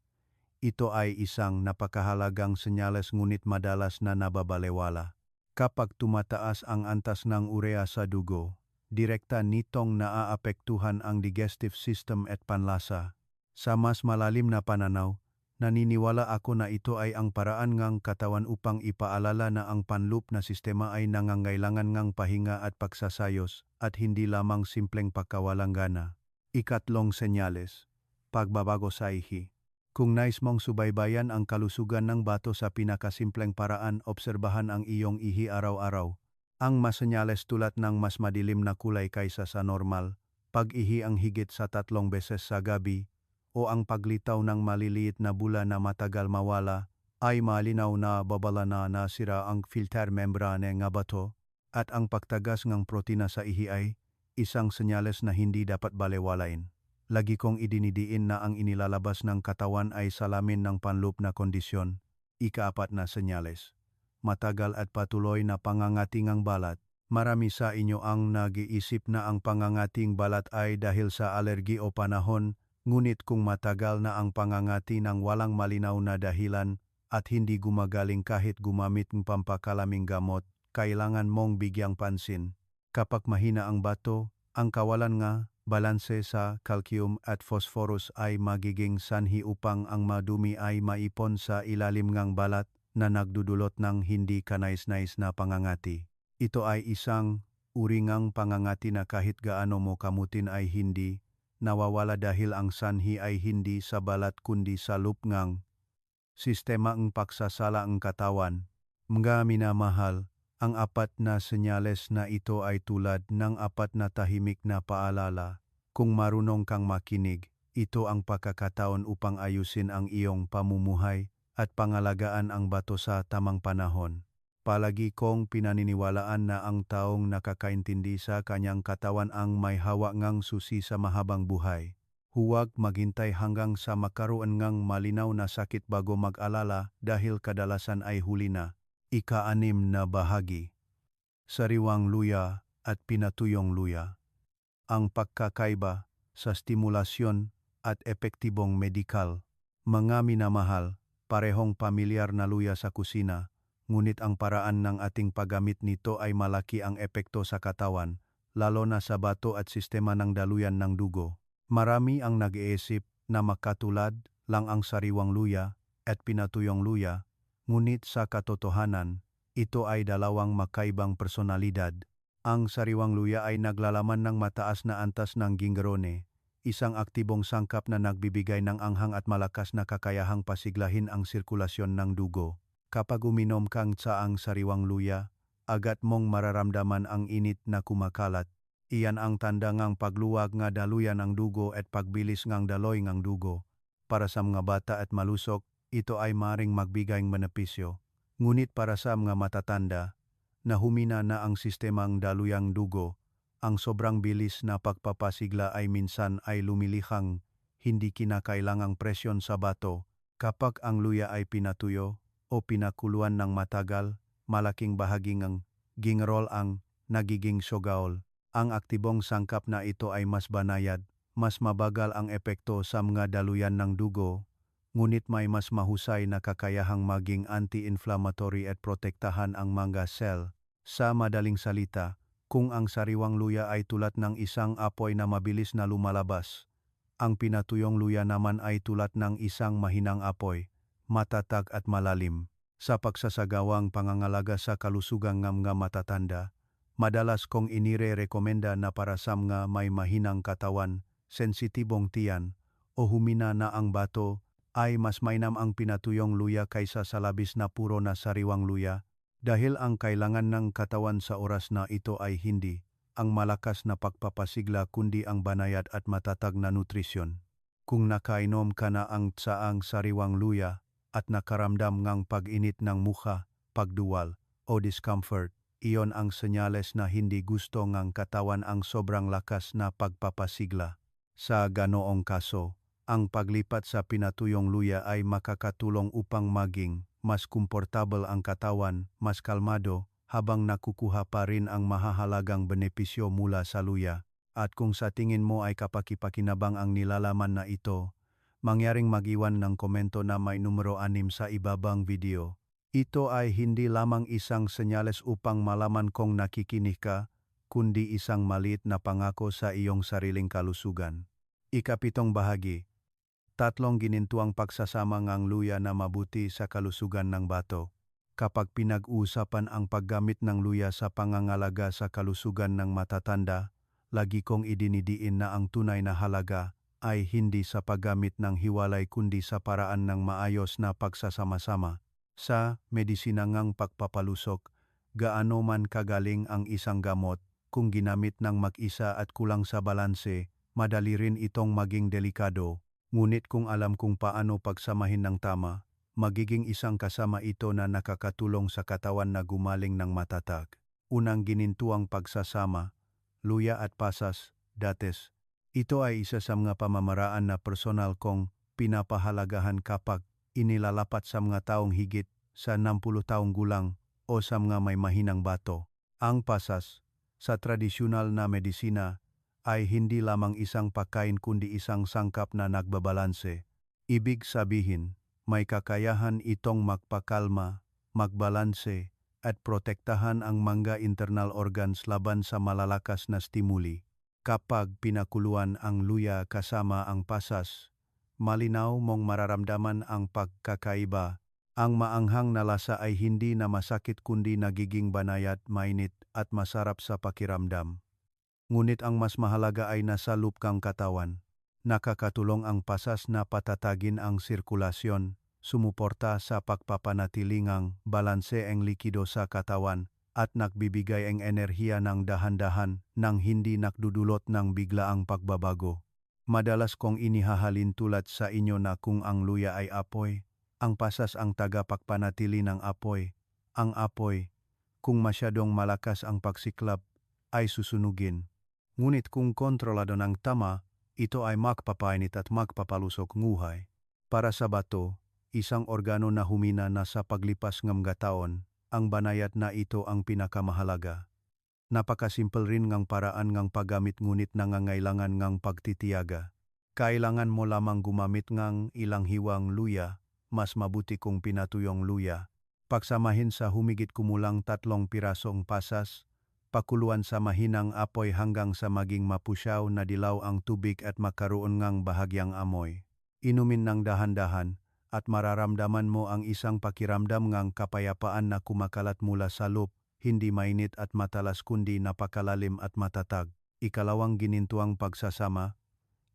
Ito ay isang napakahalagang senyales ngunit madalas na nababalewala. Kapag tumataas ang antas ng urea sa dugo, direkta nitong naaapektuhan ang digestive system at panlasa. Sa mas malalim na pananaw, naniniwala ako na ito ay ang paraan ng katawan upang ipaalala na ang panloop na sistema ay nangangailangan ng pahinga at pagsasayos at hindi lamang simpleng pagkawalang gana. Ikatlong senyales, pagbabago sa ihi. Kung nais mong subaybayan ang kalusugan ng bato sa pinakasimpleng paraan, obserbahan ang iyong ihi araw-araw. Ang mas senyales tulad ng mas madilim na kulay kaysa sa normal, pag-ihi ang higit sa 3 beses sa gabi, o ang paglitaw ng maliliit na bula na matagal mawala, ay malinaw na babala na nasira ang filter membrane ng bato, at ang pagtagas ng protina sa ihi ay isang senyales na hindi dapat balewalain. Lagi kong idinidiin na ang inilalabas ng katawan ay salamin ng panloop na kondisyon. Ikaapat na senyales, matagal at patuloy na pangangating ang balat. Marami sa inyo ang nag-iisip na ang pangangating balat ay dahil sa alergi o panahon, ngunit kung matagal na ang pangangati ng walang malinaw na dahilan at hindi gumagaling kahit gumamit ng pampakalaming gamot, kailangan mong bigyang pansin. Kapag mahina ang bato, ang kawalan nga balanse sa calcium at phosphorus ay magiging sanhi upang ang madumi ay maipon sa ilalim ng balat na nagdudulot ng hindi kanais-nais na pangangati. Ito ay isang uri ng pangangati na kahit gaano mo kamutin ay hindi nawawala dahil ang sanhi ay hindi sa balat kundi sa loop ng sistema ng pagsasala ng katawan. Mga minamahal, ang apat na senyales na ito ay tulad ng apat na tahimik na paalala. Kung marunong kang makinig, ito ang pagkakataon upang ayusin ang iyong pamumuhay at pangalagaan ang bato sa tamang panahon. Palagi kong pinaniniwalaan na ang taong nakakaintindi sa kanyang katawan ang may hawak ngang susi sa mahabang buhay. Huwag maghintay hanggang sa makaroon ngang malinaw na sakit bago mag-alala dahil kadalasan ay huli na. Ika-6 na bahagi, sariwang luya at pinatuyong luya. Ang pagkakaiba sa stimulasyon at epektibong medikal. Mga minamahal, parehong pamilyar na luya sa kusina, ngunit ang paraan ng ating paggamit nito ay malaki ang epekto sa katawan, lalo na sa bato at sistema ng daluyan ng dugo. Marami ang nag-iisip na makatulad lang ang sariwang luya at pinatuyong luya, ngunit sa katotohanan, ito ay dalawang makaibang personalidad. Ang sariwang luya ay naglalaman ng mataas na antas ng gingerone, isang aktibong sangkap na nagbibigay ng anghang at malakas na kakayahang pasiglahin ang sirkulasyon ng dugo. Kapag uminom kang tsaang sariwang luya, agad mong mararamdaman ang init na kumakalat. Iyan ang tanda ng pagluwag nga daluyan ng dugo at pagbilis ng daloy ng dugo. Para sa mga bata at malusog, ito ay maring magbigay ng benepisyo. Ngunit para sa mga matatanda, na humina na ang sistemang daluyang dugo, ang sobrang bilis na pagpapasigla ay minsan ay lumilihang hindi kinakailangang presyon sa bato. Kapag ang luya ay pinatuyo o pinakuluan ng matagal, malaking bahagi ng gingerol ang nagiging sogaol. Ang aktibong sangkap na ito ay mas banayad, mas mabagal ang epekto sa mga daluyan ng dugo, ngunit may mas mahusay na kakayahang maging anti-inflammatory at protektahan ang mga sel. Sa madaling salita, kung ang sariwang luya ay tulad ng isang apoy na mabilis na lumalabas, ang pinatuyong luya naman ay tulad ng isang mahinang apoy, matatag at malalim. Sa pagsasagawang pangangalaga sa kalusugan ng mga matatanda, madalas kong inire-rekomenda na para sa mga may mahinang katawan, sensitibong tiyan, o humina na ang bato, ay mas mainam ang pinatuyong luya kaysa sa labis na puro na sariwang luya, dahil ang kailangan ng katawan sa oras na ito ay hindi ang malakas na pagpapasigla kundi ang banayad at matatag na nutrisyon. Kung nakainom ka na ang saang sariwang luya at nakaramdam ngang pag-init ng mukha, pagduwal, o discomfort, iyon ang senyales na hindi gusto ngang katawan ang sobrang lakas na pagpapasigla. Sa ganoong kaso, ang paglipat sa pinatuyong luya ay makakatulong upang maging mas komportable ang katawan, mas kalmado, habang nakukuha pa rin ang mahahalagang benepisyo mula sa luya. At kung sa tingin mo ay kapakipakinabang ang nilalaman na ito, mangyaring mag-iwan ng komento na may numero 6 sa ibabang video. Ito ay hindi lamang isang senyales upang malaman kung nakikinig ka, kundi isang maliit na pangako sa iyong sariling kalusugan. Ikapitong bahagi. 3 ginintuang pagsasama ng luya na mabuti sa kalusugan ng bato. Kapag pinag-uusapan ang paggamit ng luya sa pangangalaga sa kalusugan ng matatanda, lagi kong idinidiin na ang tunay na halaga ay hindi sa paggamit ng hiwalay kundi sa paraan ng maayos na pagsasama-sama. Sa medisina ngang pagpapalusok, gaano man kagaling ang isang gamot, kung ginamit ng mag-isa at kulang sa balanse, madali rin itong maging delikado. Ngunit kung alam kung paano pagsamahin ng tama, magiging isang kasama ito na nakakatulong sa katawan na gumaling ng matatag. Unang ginintuang pagsasama, luya at pasas, dates. Ito ay isa sa mga pamamaraan na personal kong pinapahalagahan kapag inilalapat sa mga taong higit sa 60 taong gulang o sa mga may mahinang bato. Ang pasas, sa tradisyonal na medisina, ay hindi lamang isang pagkain kundi isang sangkap na nagbabalanse. Ibig sabihin, may kakayahan itong magpakalma, magbalanse, at protektahan ang mga internal organs laban sa malalakas na stimuli. Kapag pinakuluan ang luya kasama ang pasas, malinaw mong mararamdaman ang pagkakaiba. Ang maanghang na lasa ay hindi na masakit kundi nagiging banayad, mainit at masarap sa pakiramdam. Ngunit ang mas mahalaga ay nasa loob kang katawan. Nakakatulong ang pasas na patatagin ang sirkulasyon, sumuporta sa pagpapanatiling balanse ang likido sa katawan, at nagbibigay ang enerhiya ng dahan-dahan nang hindi nakdudulot ng biglaang pagbabago. Madalas kong inihahalin tulad sa inyo na kung ang luya ay apoy, ang pasas ang tagapagpanatili ng apoy. Ang apoy, kung masyadong malakas ang pagsiklab, ay susunugin. Ngunit kung kontrolado ng tama, ito ay magpapainit at magpapalusok nguhay. Para sa bato, isang organo na humina na sa paglipas ng mga taon, ang banayad na ito ang pinakamahalaga. Napakasimple rin ngang paraan ngang paggamit ngunit nangangailangan ngang pagtitiyaga. Kailangan mo lamang gumamit ngang ilang hiwang luya, mas mabuti kung pinatuyong luya. Pagsamahin sa humigit kumulang 3 pirasong pasas, pakuluan sa mahinang apoy hanggang sa maging mapusyaw na dilaw ang tubig at makaroon ngang bahagyang amoy. Inumin ng dahan-dahan at mararamdaman mo ang isang pakiramdam ngang kapayapaan na kumakalat mula sa loob, hindi mainit at matalas kundi napakalalim at matatag. Ikalawang ginintuang pagsasama,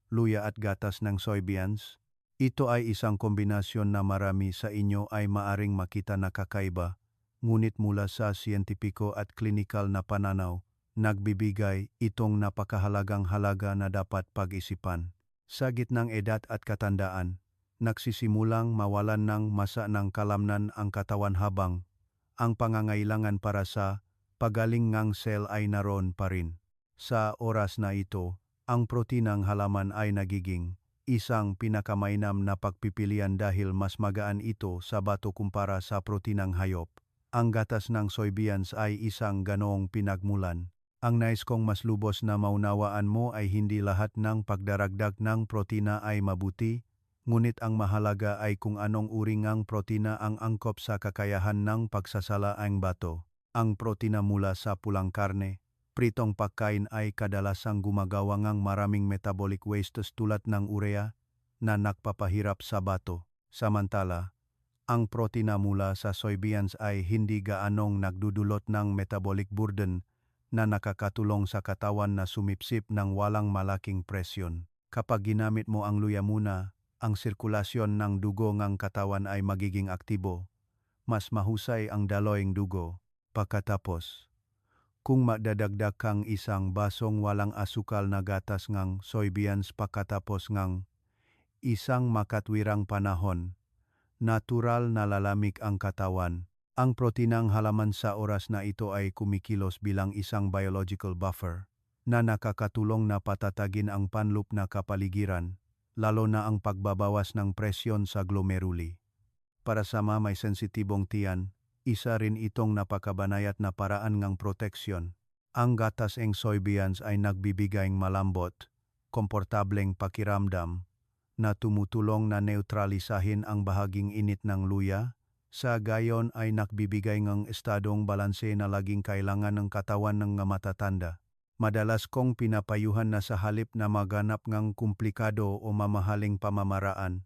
luya at gatas ng soybeans. Ito ay isang kombinasyon na marami sa inyo ay maaring makita na kakaiba. Ngunit mula sa siyentipiko at klinikal na pananaw, nagbibigay itong napakahalagang halaga na dapat pag-isipan. Sa gitnang edad at katandaan, nagsisimulang mawalan ng masa ng kalamnan ang katawan habang ang pangangailangan para sa pagaling ng sel ay naroon pa rin. Sa oras na ito, ang proteinang halaman ay nagiging isang pinakamainam na pagpipilian dahil mas magaan ito sa bato kumpara sa proteinang hayop. Ang gatas ng soybeans ay isang ganoong pinagmulan. Ang nais kong mas lubos na maunawaan mo ay hindi lahat ng pagdaragdag ng protina ay mabuti, ngunit ang mahalaga ay kung anong uri ng protina ang angkop sa kakayahan ng pagsasala ang bato. Ang protina mula sa pulang karne, pritong pagkain ay kadalasang gumagawa ng maraming metabolic wastes tulad ng urea na nagpapahirap sa bato. Samantala, Ang protina mula sa soybeans ay hindi gaanong nagdudulot ng metabolic burden na nakakatulong sa katawan na sumipsip ng walang malaking presyon. Kapag ginamit mo ang luya muna, ang sirkulasyon ng dugo ng katawan ay magiging aktibo. Mas mahusay ang daloyng dugo. Pagkatapos, kung magdadagdag kang isang basong walang asukal na gatas ng soybeans pagkatapos ng isang makatwirang panahon, natural na lalamig ang katawan. Ang proteinang halaman sa oras na ito ay kumikilos bilang isang biological buffer na nakakatulong na patatagin ang panloop na kapaligiran, lalo na ang pagbabawas ng presyon sa glomeruli. Para sa mga may sensitibong tiyan, isa rin itong napakabanayat na paraan ng proteksyon. Ang gatas ng soybeans ay nagbibigay ng malambot, komportableng pakiramdam, na tumutulong na neutralisahin ang bahaging init ng luya, sa gayon ay nagbibigay ng estadong balanse na laging kailangan ng katawan ng mga matatanda. Madalas kong pinapayuhan na sa halip na maganap ng komplikado o mamahaling pamamaraan,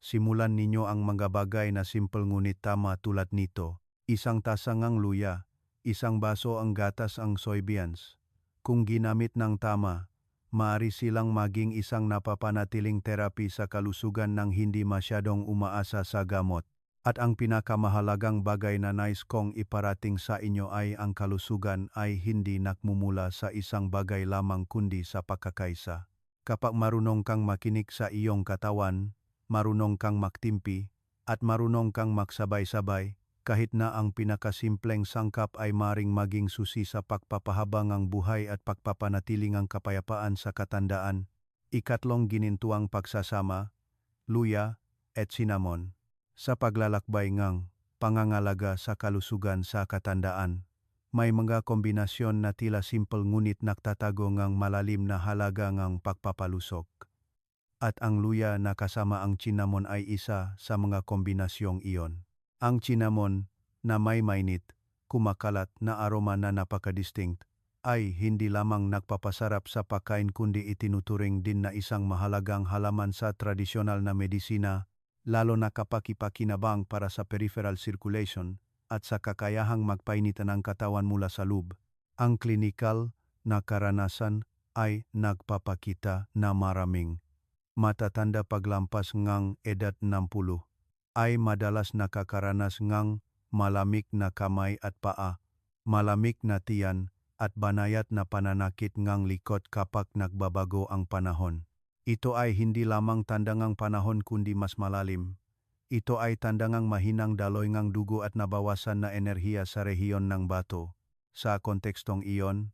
simulan ninyo ang mga bagay na simple ngunit tama tulad nito. Isang tasa ng luya, isang baso ang gatas ang soybeans. Kung ginamit ng tama, maaari silang maging isang napapanatiling terapi sa kalusugan ng hindi masyadong umaasa sa gamot. At ang pinakamahalagang bagay na nais kong iparating sa inyo ay ang kalusugan ay hindi nakmumula sa isang bagay lamang kundi sa pagkakaisa. Kapag marunong kang makinig sa iyong katawan, marunong kang magtimpi, at marunong kang magsabay-sabay, kahit na ang pinakasimpleng sangkap ay maring maging susi sa pagpapahabang ang buhay at pagpapanatiling ang kapayapaan sa katandaan. Ikatlong ginintuang pagsasama, luya at cinnamon, sa paglalakbay ng pangangalaga sa kalusugan sa katandaan. May mga kombinasyon na tila simple ngunit nagtatago ng malalim na halaga ng pagpapalusok. At ang luya na kasama ang cinnamon ay isa sa mga kombinasyong iyon. Ang cinnamon na may mainit, kumakalat na aroma na napakadistinct ay hindi lamang nagpapasarap sa pagkain kundi itinuturing din na isang mahalagang halaman sa tradisyonal na medisina, lalo na kapag ipakinabang para sa peripheral circulation at sa kakayahang magpainitan ng katawan mula sa loob. Ang klinikal na karanasan ay nagpapakita na maraming matatanda paglampas ng edad 60 ay madalas nakakaranas ng malamig na kamay at paa, malamig na tiyan at banayat na pananakit ng likod kapag nagbabago ang panahon. Ito ay hindi lamang tanda ng panahon kundi mas malalim. Ito ay tanda ng mahinang daloy ng dugo at nabawasan na enerhiya sa rehiyon ng bato. Sa kontekstong iyon,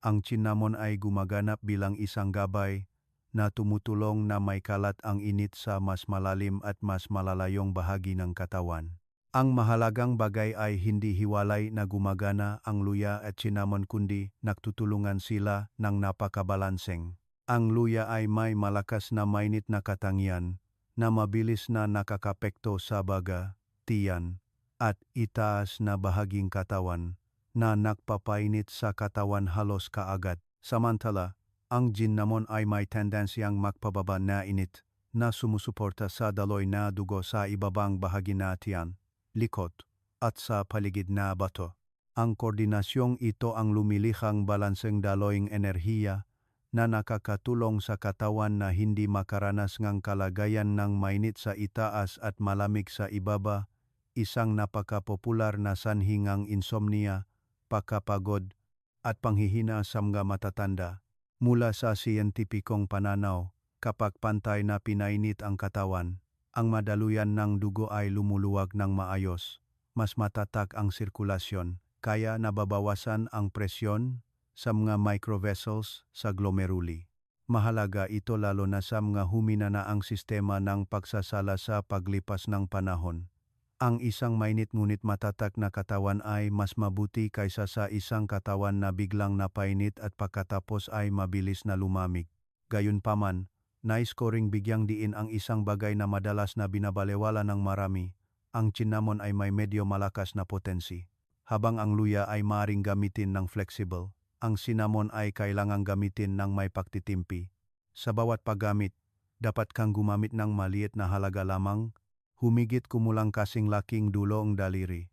ang cinnamon ay gumaganap bilang isang gabay na tumutulong na may kalat ang init sa mas malalim at mas malalayong bahagi ng katawan. Ang mahalagang bagay ay hindi hiwalay na gumagana ang luya at cinnamon kundi nagtutulungan sila ng napakabalanseng. Ang luya ay may malakas na mainit na katangian na mabilis na nakakapekto sa baga, tiyan, at itaas na bahaging katawan na nagpapainit sa katawan halos kaagad. Samantala, ang cinnamon ay may tendensyang magpababa na init na sumusuporta sa daloy na dugo sa ibabang bahagi na tiyan, likod, at sa paligid na bato. Ang koordinasyong ito ang lumilihang balanseng daloyng enerhiya na nakakatulong sa katawan na hindi makaranas ng kalagayan ng mainit sa itaas at malamig sa ibaba, isang napakapopular na sanhi ng insomnia, pagkapagod, at panghihina sa mga matatanda. Mula sa siyentipikong pananaw, kapag pantay na pinainit ang katawan, ang madaluyan ng dugo ay lumuluwag ng maayos, mas matatak ang sirkulasyon, kaya nababawasan ang presyon sa mga microvessels sa glomeruli. Mahalaga ito lalo na sa mga humina na ang sistema ng pagsasala sa paglipas ng panahon. Ang isang mainit ngunit matatak na katawan ay mas mabuti kaysa sa isang katawan na biglang napainit at pagkatapos ay mabilis na lumamig. Gayunpaman, nais ko ring bigyang diin ang isang bagay na madalas na binabalewala ng marami. Ang cinnamon ay may medyo malakas na potensi. Habang ang luya ay maaaring gamitin ng flexible, ang cinnamon ay kailangang gamitin ng may pagtitimpi. Sa bawat paggamit, dapat kang gumamit ng maliit na halaga lamang, humigit kumulang kasing laking dulo ang daliri,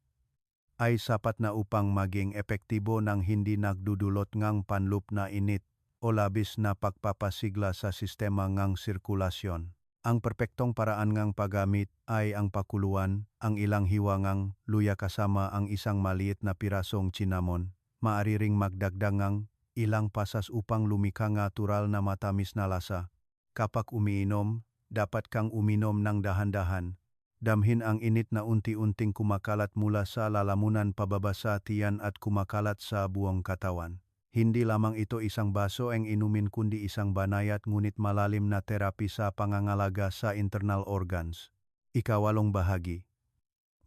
ay sapat na upang maging epektibo ng hindi nagdudulot ngang panlup na init o labis na pagpapasigla sa sistema ngang sirkulasyon. Ang perpektong paraan ngang paggamit ay ang pakuluan, ang ilang hiwangang luya kasama ang isang maliit na pirasong cinnamon. Maaari ring magdagdag ng ilang pasas upang lumikha ng natural na matamis na lasa. Kapag umiinom, dapat kang uminom ng dahan-dahan. Damhin ang init na unti-unting kumakalat mula sa lalamunan pababa sa tiyan at kumakalat sa buong katawan. Hindi lamang ito isang baso ang inumin kundi isang banayat ngunit malalim na terapi sa pangangalaga sa internal organs. Ikawalong bahagi.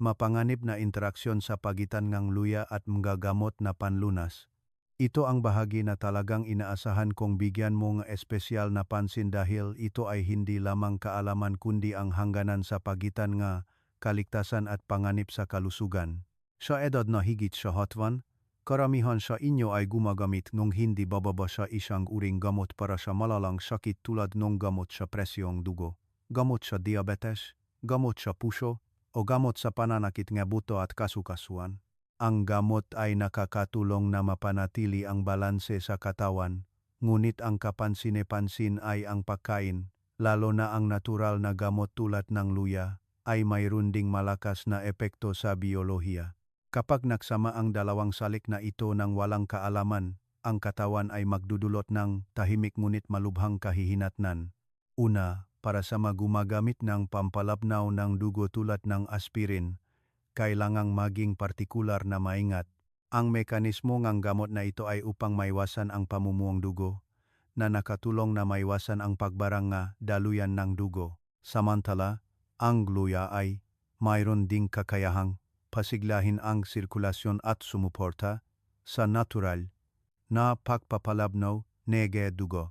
Mapanganib na interaksyon sa pagitan ng luya at manggagamot na panlunas. Ito ang bahagi na talagang inaasahan kong bigyan mo ng espesyal na pansin dahil ito ay hindi lamang kaalaman kundi ang hangganan sa pagitan nga kaligtasan at panganib sa kalusugan. Sa edad na higit sa hotvan, karamihan sa inyo ay gumagamit ng hindi bababa sa isang uring gamot para sa malalang sakit tulad ng gamot sa presyong dugo, gamot sa diabetes, gamot sa puso, o gamot sa pananakit ng buto at kasukasuan. Ang gamot ay nakakatulong na mapanatili ang balanse sa katawan, ngunit ang kapansin-pansin ay ang pagkain, lalo na ang natural na gamot tulad ng luya, ay mayroon ding malakas na epekto sa biyolohiya. Kapag nagsama ang dalawang salik na ito ng walang kaalaman, ang katawan ay magdudulot ng tahimik ngunit malubhang kahihinatnan. Una, para sa gumagamit ng pampalabnaw ng dugo tulad ng aspirin, kailangang maging partikular na maingat. Ang mekanismo ng gamot na ito ay upang maiwasan ang pamumuong dugo, na nakatulong na maiwasan ang pagbarang nga daluyan ng dugo. Samantala, ang luya ay mayroon ding kakayahang pasiglahin ang sirkulasyon at sumuporta sa natural na pagpapalabnaw ng dugo.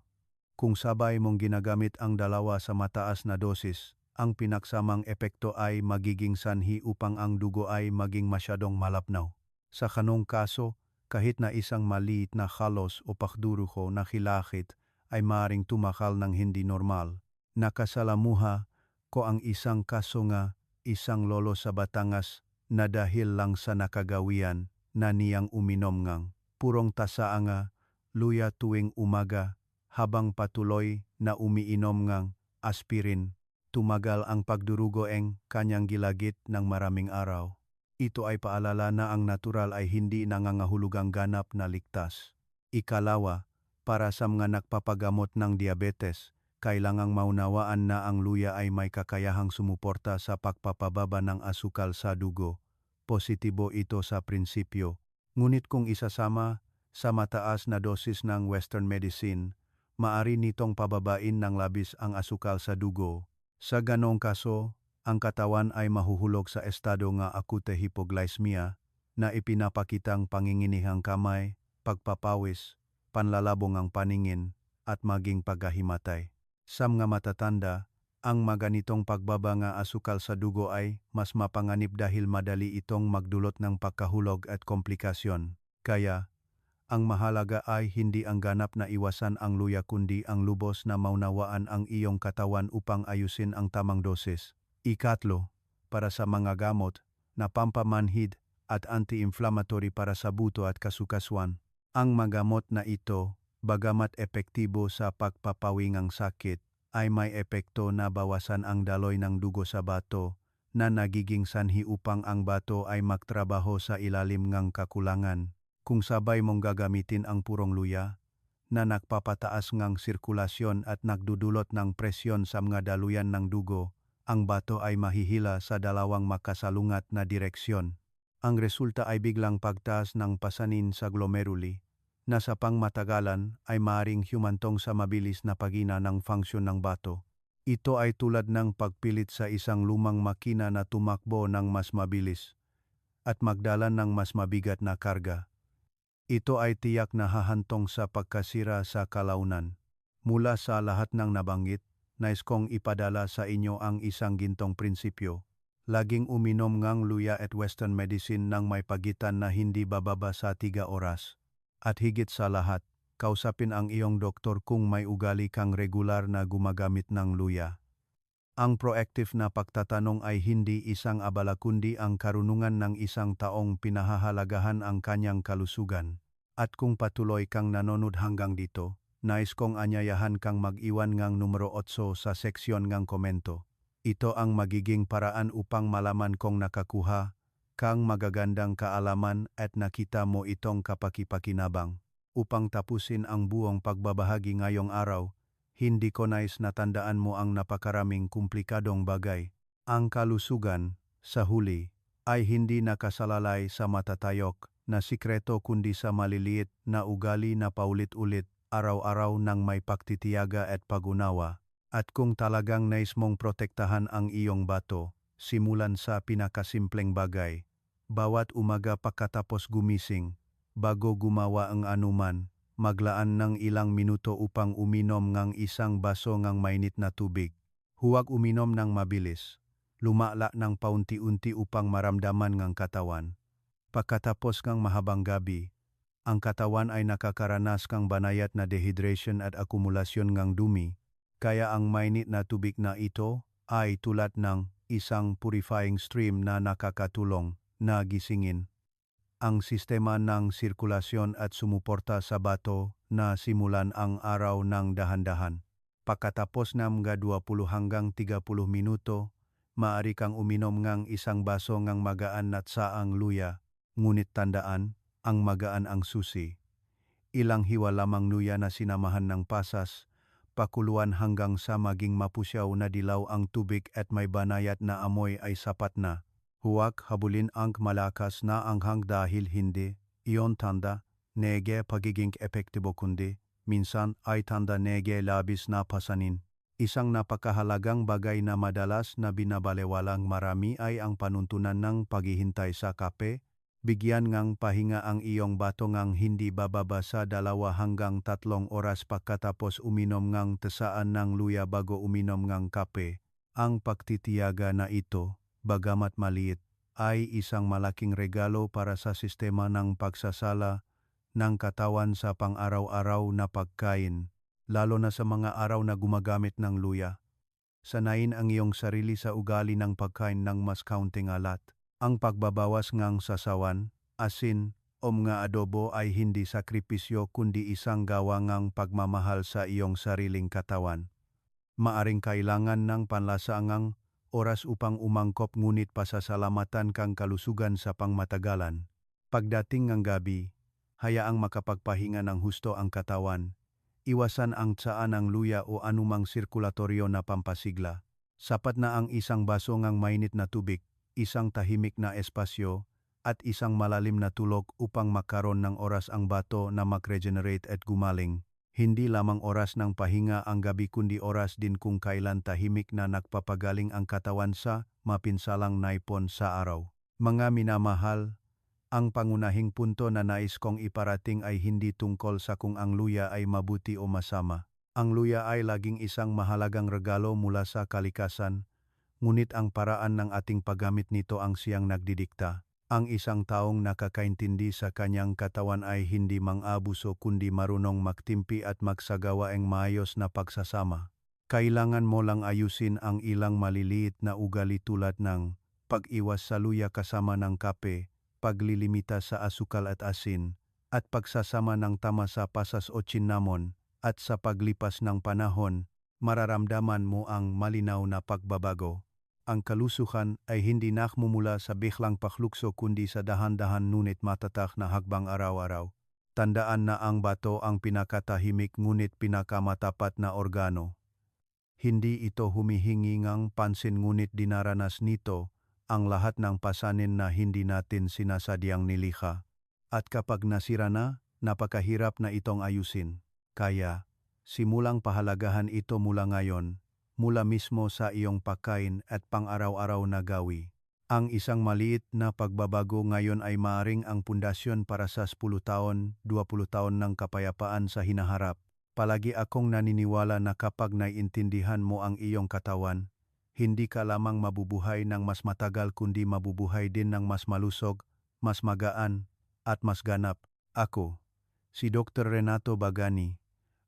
Kung sabay mong ginagamit ang dalawa sa mataas na dosis, ang pinaksamang epekto ay magiging sanhi upang ang dugo ay maging masyadong malabnaw. Sa kanong kaso, kahit na isang maliit na halos o pakduruho na hilakit ay maaring tumakal ng hindi normal. Nakasalamuha ko ang isang kaso nga isang lolo sa Batangas na dahil lang sa nakagawian na niyang uminom ngang purong tasa nga luya tuwing umaga habang patuloy na umiinom ngang aspirin. Tumagal ang pagdurugo ang kanyang gilagit ng maraming araw. Ito ay paalala na ang natural ay hindi nangangahulugang ganap na ligtas. Ikalawa, para sa mga nagpapagamot ng diabetes, kailangang maunawaan na ang luya ay may kakayahang sumuporta sa pagpapababa ng asukal sa dugo. Positibo ito sa prinsipyo. Ngunit kung isasama sa mataas na dosis ng Western medicine, maari nitong pababain ng labis ang asukal sa dugo. Sa ganong kaso, ang katawan ay mahuhulog sa estado nga akute hypoglycemia na ipinapakitang panginginihang kamay, pagpapawis, panlalabong ang paningin, at maging pagkahimatay. Sa mga matatanda, ang maganitong pagbaba nga asukal sa dugo ay mas mapanganib dahil madali itong magdulot ng pagkahulog at komplikasyon. Kaya, ang mahalaga ay hindi ang ganap na iwasan ang luya kundi ang lubos na maunawaan ang iyong katawan upang ayusin ang tamang dosis. Ikatlo, para sa mga gamot na pampamanhid at anti-inflammatory para sa buto at kasukasuan. Ang magamot na ito, bagamat epektibo sa pagpapawingang sakit, ay may epekto na bawasan ang daloy ng dugo sa bato na nagiging sanhi upang ang bato ay magtrabaho sa ilalim ng kakulangan. Kung sabay mong gagamitin ang purong luya, na nagpapataas ng sirkulasyon at nagdudulot ng presyon sa mga daluyan ng dugo, ang bato ay mahihila sa dalawang makasalungat na direksyon. Ang resulta ay biglang pagtaas ng pasanin sa glomeruli, na sa pangmatagalan ay maaring humantong sa mabilis na paghina ng funksyon ng bato. Ito ay tulad ng pagpilit sa isang lumang makina na tumakbo ng mas mabilis at magdala ng mas mabigat na karga. Ito ay tiyak na hahantong sa pagkasira sa kalaunan. Mula sa lahat ng nabanggit, nais kong ipadala sa inyo ang isang gintong prinsipyo. Laging uminom ngang luya at Western medicine ng may pagitan na hindi bababa sa 3 oras. At higit sa lahat, kausapin ang iyong doktor kung may ugali kang regular na gumagamit ng luya. Ang proactive na pagtatanong ay hindi isang abala kundi ang karunungan ng isang taong pinahahalagahan ang kanyang kalusugan. At kung patuloy kang nanonood hanggang dito, nais kong anyayahan kang mag-iwan ngang numero 8 sa seksyon ngang komento. Ito ang magiging paraan upang malaman kong nakakuha kang magagandang kaalaman at nakita mo itong kapakipakinabang. Upang tapusin ang buong pagbabahagi ngayong araw, hindi ko nais na tandaan mo ang napakaraming komplikadong bagay. Ang kalusugan, sa huli, ay hindi nakasalalay sa matatayok na sikreto kundi sa maliliit na ugali na paulit-ulit araw-araw ng may pagtitiyaga at pag-unawa. At kung talagang nais mong protektahan ang iyong bato, simulan sa pinakasimpleng bagay. Bawat umaga pagkatapos gumising, bago gumawa ang anuman, maglaan ng ilang minuto upang uminom ng isang baso ng mainit na tubig. Huwag uminom ng mabilis. Lumala ng paunti-unti upang maramdaman ng katawan. Pagkatapos ng mahabang gabi, ang katawan ay nakakaranas ng banayad na dehydration at akumulasyon ng dumi, kaya ang mainit na tubig na ito ay tulad ng isang purifying stream na nakakatulong na gisingin ang sistema ng sirkulasyon at sumuporta sa bato na simulan ang araw ng dahan-dahan. Pagkatapos ng mga 20 hanggang 30 minuto, maaari kang uminom ng isang baso ng magaan at saang luya, ngunit tandaan, ang magaan ang susi. Ilang hiwa lamang luya na sinamahan ng pasas, pakuluan hanggang sa maging mapusyaw na dilaw ang tubig at may banayad na amoy ay sapat na. Huwag habulin ang malakas na anghang dahil hindi iyon tanda nege pagiging epektibo kundi minsan ay tanda nege labis na pasanin. Isang napakahalagang bagay na madalas na binabalewalang marami ay ang panuntunan ng paghihintay sa kape. Bigyan ngang pahinga ang iyong bato ngang hindi bababa sa 2 hanggang 3 oras pagkatapos uminom ngang tesaan ng luya bago uminom ngang kape. Ang pagtitiyaga na ito, bagamat maliit, ay isang malaking regalo para sa sistema ng pagsasala ng katawan sa pang-araw-araw na pagkain, lalo na sa mga araw na gumagamit ng luya. Sanayin ang iyong sarili sa ugali ng pagkain ng mas kaunting alat. Ang pagbabawas ngang sasawan, asin, o mga adobo ay hindi sakripisyo kundi isang gawa ngang pagmamahal sa iyong sariling katawan. Maaring kailangan ng panlasaangang oras upang umangkop ngunit pasasalamatan kang kalusugan sa pangmatagalan. Pagdating ng gabi, hayaang makapagpahinga ng husto ang katawan. Iwasan ang tsaan ng luya o anumang sirkulatoryo na pampasigla. Sapat na ang isang baso ng mainit na tubig, isang tahimik na espasyo, at isang malalim na tulog upang makaroon ng oras ang bato na mag-regenerate at gumaling. Hindi lamang oras ng pahinga ang gabi kundi oras din kung kailan tahimik na nagpapagaling ang katawan sa mapinsalang naipon sa araw. Mga minamahal, ang pangunahing punto na nais kong iparating ay hindi tungkol sa kung ang luya ay mabuti o masama. Ang luya ay laging isang mahalagang regalo mula sa kalikasan, ngunit ang paraan ng ating paggamit nito ang siyang nagdidikta. Ang isang taong nakakaintindi sa kanyang katawan ay hindi mang-abuso kundi marunong magtimpi at magsagawa ng maayos na pagsasama. Kailangan mo lang ayusin ang ilang maliliit na ugali tulad ng pag-iwas sa luya kasama ng kape, paglilimita sa asukal at asin, at pagsasama ng tama sa pasas o cinnamon, at sa paglipas ng panahon, mararamdaman mo ang malinaw na pagbabago. Ang kalusugan ay hindi nakmumula sa biglang paklukso kundi sa dahan-dahan ngunit matatak na hakbang araw-araw. Tandaan na ang bato ang pinakatahimik ngunit pinakamatapat na organo. Hindi ito humihingi ngang pansin ngunit dinaranas nito ang lahat ng pasanin na hindi natin sinasadyang nilikha. At kapag nasira na, napakahirap na itong ayusin. Kaya, simulang pahalagahan ito mula ngayon, mula mismo sa iyong pagkain at pang-araw-araw na gawi. Ang isang maliit na pagbabago ngayon ay maaring ang pundasyon para sa 10 taon, 20 taon ng kapayapaan sa hinaharap. Palagi akong naniniwala na kapag naiintindihan mo ang iyong katawan, hindi ka lamang mabubuhay ng mas matagal kundi mabubuhay din ng mas malusog, mas magaan, at mas ganap. Ako, si Dr. Renato Bagani,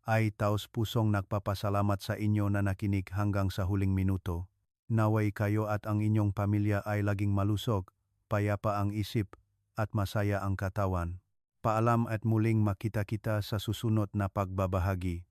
ay taos-pusong nagpapasalamat sa inyo na nakinig hanggang sa huling minuto. Naway kayo at ang inyong pamilya ay laging malusog, payapa ang isip, at masaya ang katawan. Paalam at muling makita-kita sa susunod na pagbabahagi.